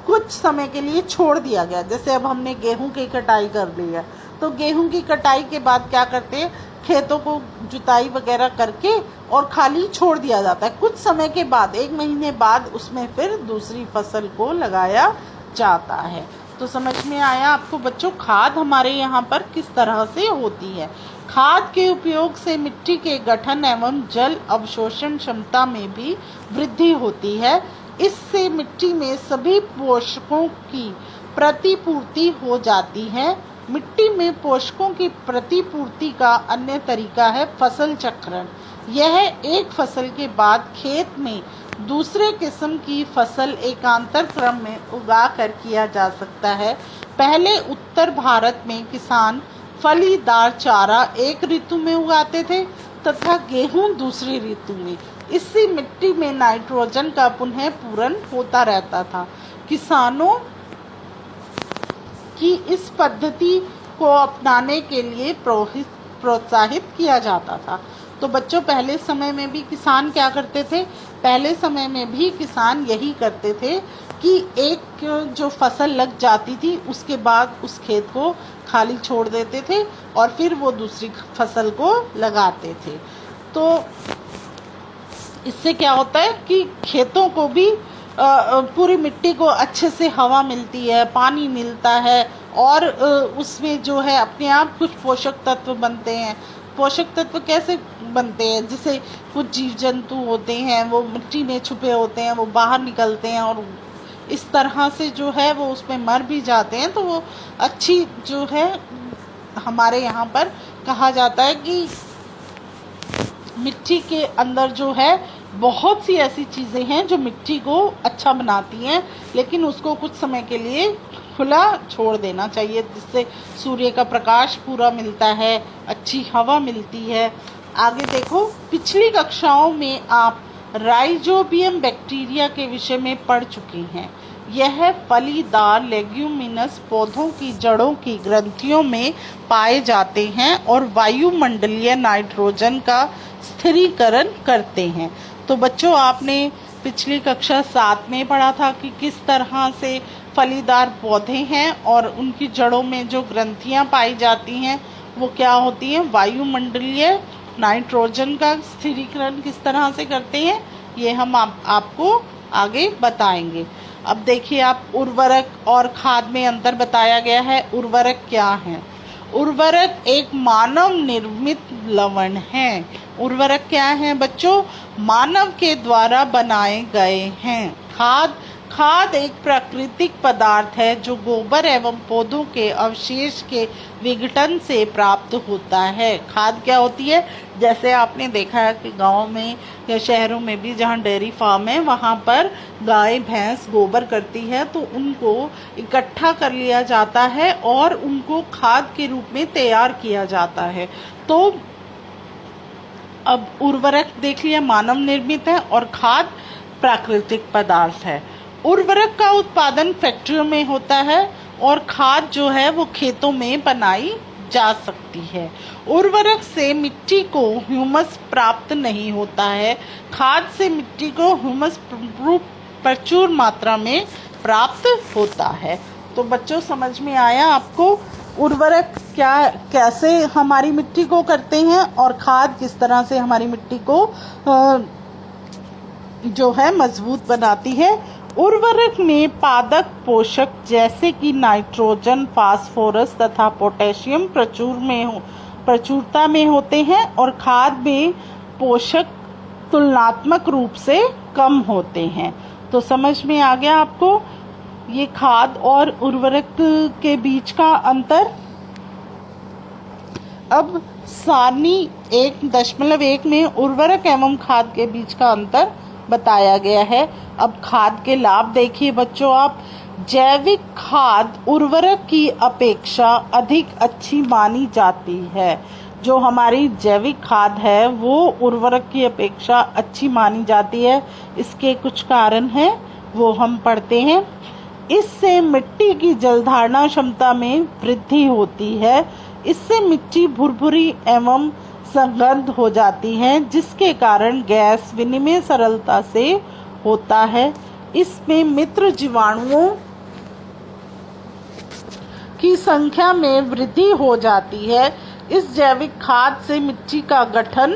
B: कुछ समय के लिए छोड़ दिया गया। जैसे अब हमने गेहूं की कटाई कर ली है तो गेहूं की कटाई के बाद क्या करते हैं, खेतों को जुताई वगैरह करके और खाली छोड़ दिया जाता है। कुछ समय के बाद, 1 महीने बाद उसमें फिर दूसरी फसल को लगाया जाता है। तो समझ में आया आपको बच्चों, खाद हमारे यहाँ पर किस तरह से होती है। खाद के उपयोग से मिट्टी के गठन एवं जल अवशोषण क्षमता में भी वृद्धि होती है। इससे मिट्टी में सभी पोषकों की प्रतिपूर्ति हो जाती है। मिट्टी में पोषकों की प्रतिपूर्ति का अन्य तरीका है फसल चक्रण। यह एक फसल के बाद खेत में दूसरे किस्म की फसल एकांतर क्रम में उगाकर किया जा सकता है। पहले उत्तर भारत में किसान फलीदार चारा एक ऋतु में उगाते थे तथा गेहूं दूसरी ऋतु में। इससे मिट्टी में नाइट्रोजन का पुनः पूरण होता रहता था। किसानों की इस पद्धति को अपनाने के लिए प्रोत्साहित किया जाता था। तो बच्चों पहले समय में भी किसान क्या करते थे, पहले समय में भी किसान यही करते थे कि एक जो फसल लग जाती थी उसके बाद उस खेत को खाली छोड़ देते थे और फिर वो दूसरी फसल को लगाते थे। तो इससे क्या होता है कि खेतों को भी पूरी मिट्टी को अच्छे से हवा मिलती है, पानी मिलता है और उसमें जो है अपने आप कुछ पोषक तत्व बनते हैं। पोषक तत्व कैसे बनते हैं, जैसे कुछ जीव जंतु होते हैं वो मिट्टी में छुपे होते हैं, वो बाहर निकलते हैं और इस तरह से जो है वो उसमें मर भी जाते हैं। तो वो अच्छी जो है हमारे यहाँ पर कहा जाता है कि मिट्टी के अंदर जो है बहुत सी ऐसी चीज़ें हैं जो मिट्टी को अच्छा बनाती हैं, लेकिन उसको कुछ समय के लिए खुला छोड़ देना चाहिए, जिससे सूर्य का प्रकाश पूरा मिलता है, अच्छी हवा मिलती है। आगे देखो, पिछली कक्षाओं में आप राइजोबियम बैक्टीरिया के विषय में पढ़ चुके हैं। यह फलीदार लेग्यूमिनस पौधों की जड़ों की ग्रंथियों में पाए जाते हैं और वायुमंडलीय नाइट्रोजन का स्थिरीकरण करते हैं। तो बच्चों, आपने पिछली कक्षा 7 में पढ़ा था कि किस तरह से फलीदार पौधे हैं और उनकी जड़ों में जो ग्रंथियां पाई जाती हैं वो क्या होती हैं, वायुमंडलीय नाइट्रोजन का स्थिरीकरण किस तरह से करते हैं, ये हम आपको आगे बताएंगे। अब देखिए, आप उर्वरक और खाद में अंतर बताया गया है। उर्वरक क्या है? उर्वरक एक मानव निर्मित लवण है। उर्वरक क्या है बच्चों? मानव के द्वारा बनाए गए हैं। खाद एक प्राकृतिक पदार्थ है जो गोबर एवं पौधों के अवशेष के विघटन से प्राप्त होता है। खाद क्या होती है? जैसे आपने देखा है कि गांव में या शहरों में भी जहां डेयरी फार्म है वहां पर गाय भैंस गोबर करती है, तो उनको इकट्ठा कर लिया जाता है और उनको खाद के रूप में तैयार किया जाता है। तो अब उर्वरक देख लिया मानव निर्मित है और खाद प्राकृतिक पदार्थ है। उर्वरक का उत्पादन फैक्ट्रियों में होता है और खाद जो है वो खेतों में बनाई जा सकती है। उर्वरक से मिट्टी को ह्यूमस प्राप्त नहीं होता है। खाद से मिट्टी को ह्यूमस प्रचुर मात्रा में प्राप्त होता है। तो बच्चों, समझ में आया आपको उर्वरक कैसे हमारी मिट्टी को करते हैं और खाद किस तरह से हमारी मिट्टी को जो है मजबूत बनाती है। उर्वरक में पादक पोषक जैसे कि नाइट्रोजन, फास्फोरस तथा पोटेशियम प्रचुरता में होते हैं और खाद में पोषक तुलनात्मक रूप से कम होते हैं। तो समझ में आ गया आपको ये खाद और उर्वरक के बीच का अंतर। अब सारणी 1.1 में उर्वरक एवं खाद के बीच का अंतर बताया गया है। अब खाद के लाभ देखिए बच्चों आप। जैविक खाद उर्वरक की अपेक्षा अधिक अच्छी मानी जाती है। जो हमारी जैविक खाद है वो उर्वरक की अपेक्षा अच्छी मानी जाती है। इसके कुछ कारण हैं, वो हम पढ़ते हैं। इससे मिट्टी की जलधारण क्षमता में वृद्धि होती है। इससे मिट्टी भुरभुरी एवं संगंध हो जाती है, जिसके कारण गैस विनिमय सरलता से होता है। इसमें मित्र जीवाणुओं की संख्या में वृद्धि हो जाती है। इस जैविक खाद से मिट्टी का गठन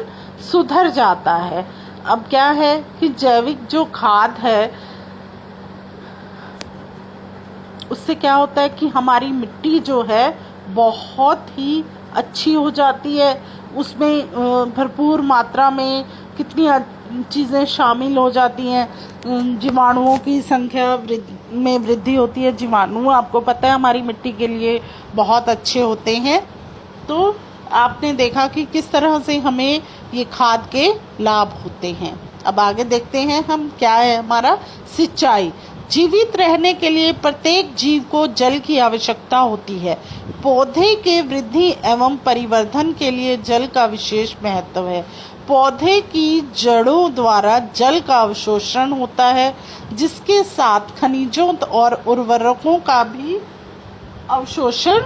B: सुधर जाता है। अब क्या है कि जैविक जो खाद है उससे क्या होता है कि हमारी मिट्टी जो है बहुत ही अच्छी हो जाती है। उसमें भरपूर मात्रा में कितनी चीज़ें शामिल हो जाती हैं। जीवाणुओं की संख्या में वृद्धि होती है। जीवाणु आपको पता है हमारी मिट्टी के लिए बहुत अच्छे होते हैं। तो आपने देखा कि किस तरह से हमें ये खाद के लाभ होते हैं। अब आगे देखते हैं हम क्या है हमारा सिंचाई। जीवित रहने के लिए प्रत्येक जीव को जल की आवश्यकता होती है। पौधे के वृद्धि एवं परिवर्धन के लिए जल का विशेष महत्व है। पौधे की जड़ों द्वारा जल का अवशोषण होता है, जिसके साथ खनिजों और उर्वरकों का भी अवशोषण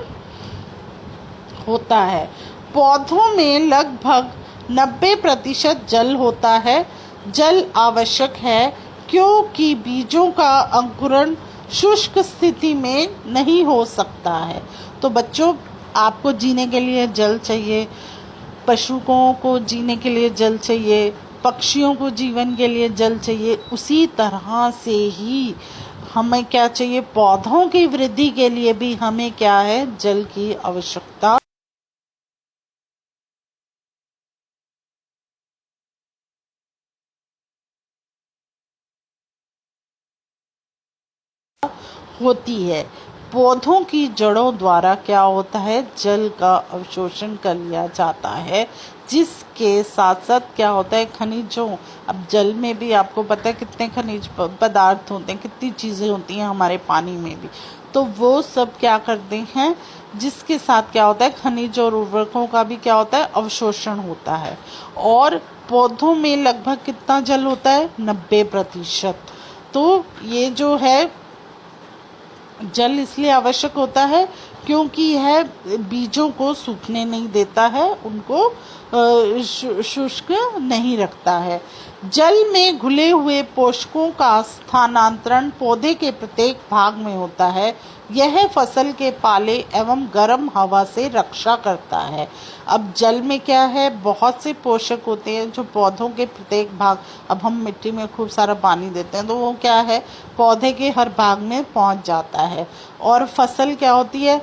B: होता है। पौधों में लगभग 90% जल होता है। जल आवश्यक है क्योंकि बीजों का अंकुरण शुष्क स्थिति में नहीं हो सकता है। तो बच्चों, आपको जीने के लिए जल चाहिए, पशुओं को जीने के लिए जल चाहिए, पक्षियों को जीवन के लिए जल चाहिए। उसी तरह से ही हमें क्या चाहिए, पौधों की वृद्धि के लिए भी हमें क्या है, जल की आवश्यकता होती है। पौधों की जड़ों द्वारा क्या होता है, जल का अवशोषण कर लिया जाता है, जिसके साथ साथ क्या होता है, खनिजों, अब जल में भी आपको पता है कितने खनिज पदार्थ होते हैं, कितनी चीज़ें होती हैं हमारे पानी में भी, तो वो सब क्या करते हैं, जिसके साथ क्या होता है, खनिज और उर्वरकों का भी क्या होता है, अवशोषण होता है। और पौधों में लगभग कितना जल होता है, 90%। तो ये जो है जल इसलिए आवश्यक होता है क्योंकि यह बीजों को सूखने नहीं देता है, उनको शुष्क नहीं रखता है। जल में घुले हुए पोषकों का स्थानांतरण पौधे के प्रत्येक भाग में होता है। यह फसल के पाले एवं गर्म हवा से रक्षा करता है। अब जल में क्या है, बहुत से पोषक होते हैं जो पौधों के प्रत्येक भाग, अब हम मिट्टी में खूब सारा पानी देते हैं तो वो क्या है, पौधे के हर भाग में पहुंच जाता है। और फसल क्या होती है,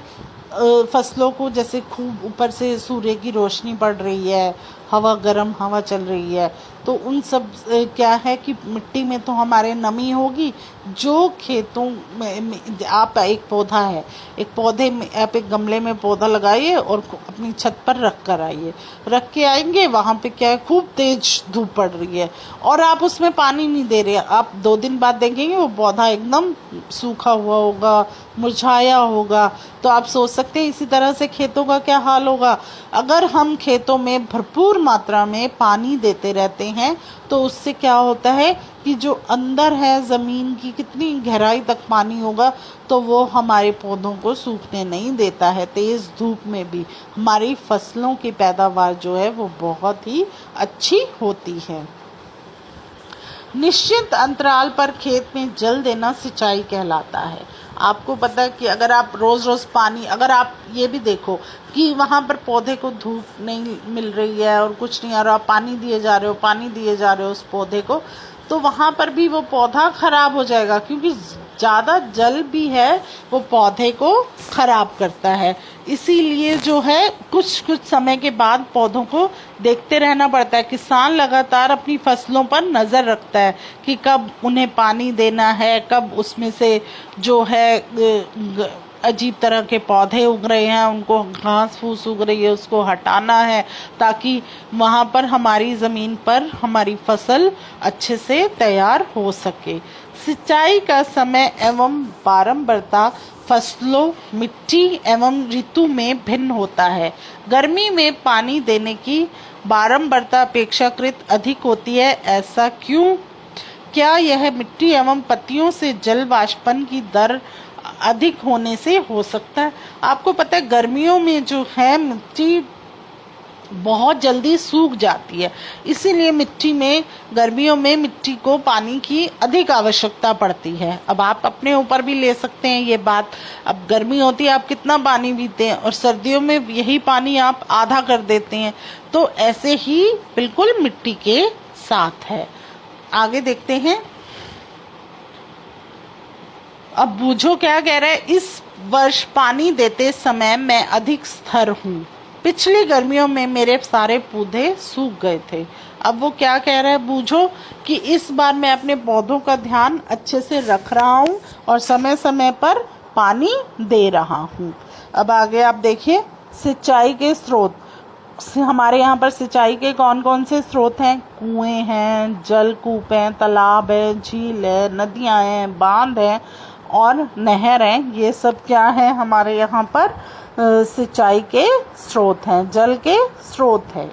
B: फसलों को जैसे खूब ऊपर से सूर्य की रोशनी पड़ रही है, हवा, गर्म हवा चल रही है, तो उन सब क्या है कि मिट्टी में तो हमारे नमी होगी। जो खेतों में आप एक पौधा है, एक पौधे में आप एक गमले में पौधा लगाइए और अपनी छत पर रख कर आइए, रख के आएंगे, वहाँ पे क्या है, खूब तेज धूप पड़ रही है और आप उसमें पानी नहीं दे रहे, आप 2 दिन बाद देखेंगे वो पौधा एकदम सूखा हुआ होगा, मुरझाया होगा। तो आप सोच सकते हैं इसी तरह से खेतों का क्या हाल होगा। अगर हम खेतों में भरपूर मात्रा में पानी देते रहते हैं तो उससे क्या होता है कि जो अंदर है ज़मीन की, कितनी गहराई तक पानी होगा, तो वो हमारे पौधों को सूखने नहीं देता है। तेज़ धूप में भी हमारी फसलों की पैदावार जो है वो बहुत ही अच्छी होती है। निश्चित अंतराल पर खेत में जल देना सिंचाई कहलाता है। आपको पता है कि अगर आप रोज़ रोज़ पानी, अगर आप ये भी देखो कि वहाँ पर पौधे को धूप नहीं मिल रही है और कुछ नहीं, और आप पानी दिए जा रहे हो उस पौधे को, तो वहाँ पर भी वो पौधा खराब हो जाएगा, क्योंकि ज़्यादा जल भी है वो पौधे को खराब करता है। इसीलिए जो है कुछ समय के बाद पौधों को देखते रहना पड़ता है। किसान लगातार अपनी फसलों पर नज़र रखता है कि कब उन्हें पानी देना है, कब उसमें से जो है अजीब तरह के पौधे उग रहे हैं, उनको घास फूस उग रही है, उसको हटाना है, ताकि वहाँ पर हमारी ज़मीन पर हमारी फसल अच्छे से तैयार हो सके। सिंचाई का समय एवं बारंबारता फसलों, मिट्टी एवं ऋतु में भिन्न होता है। गर्मी में पानी देने की बारंबारता अपेक्षाकृत अधिक होती है, ऐसा क्यों? क्या यह मिट्टी एवं पत्तियों से जल वाष्पन की दर अधिक होने से हो सकता है? आपको पता है गर्मियों में जो है मिट्टी बहुत जल्दी सूख जाती है, इसीलिए मिट्टी में गर्मियों में मिट्टी को पानी की अधिक आवश्यकता पड़ती है। अब आप अपने ऊपर भी ले सकते हैं ये बात। अब गर्मी होती है, आप कितना पानी पीते हैं, और सर्दियों में यही पानी आप आधा कर देते हैं। तो ऐसे ही बिल्कुल मिट्टी के साथ है। आगे देखते हैं। अब बूझो क्या कह रहा है, इस वर्ष पानी देते समय मैं अधिक स्थिर हूँ। पिछली गर्मियों में मेरे सारे पौधे सूख गए थे। अब वो क्या कह रहा है, बूझो कि इस बार मैं अपने पौधों का ध्यान अच्छे से रख रहा हूँ और समय समय पर पानी दे रहा हूँ। अब आगे आप देखिए, सिंचाई के स्रोत। हमारे यहाँ पर सिंचाई के कौन कौन से स्रोत हैं? कुएं हैं, जलकूप हैं, तालाब है, झील है, नदियाँ हैं, बांध हैं और नहर हैं। ये सब क्या है हमारे यहाँ पर सिंचाई के स्रोत हैं, जल के स्रोत है।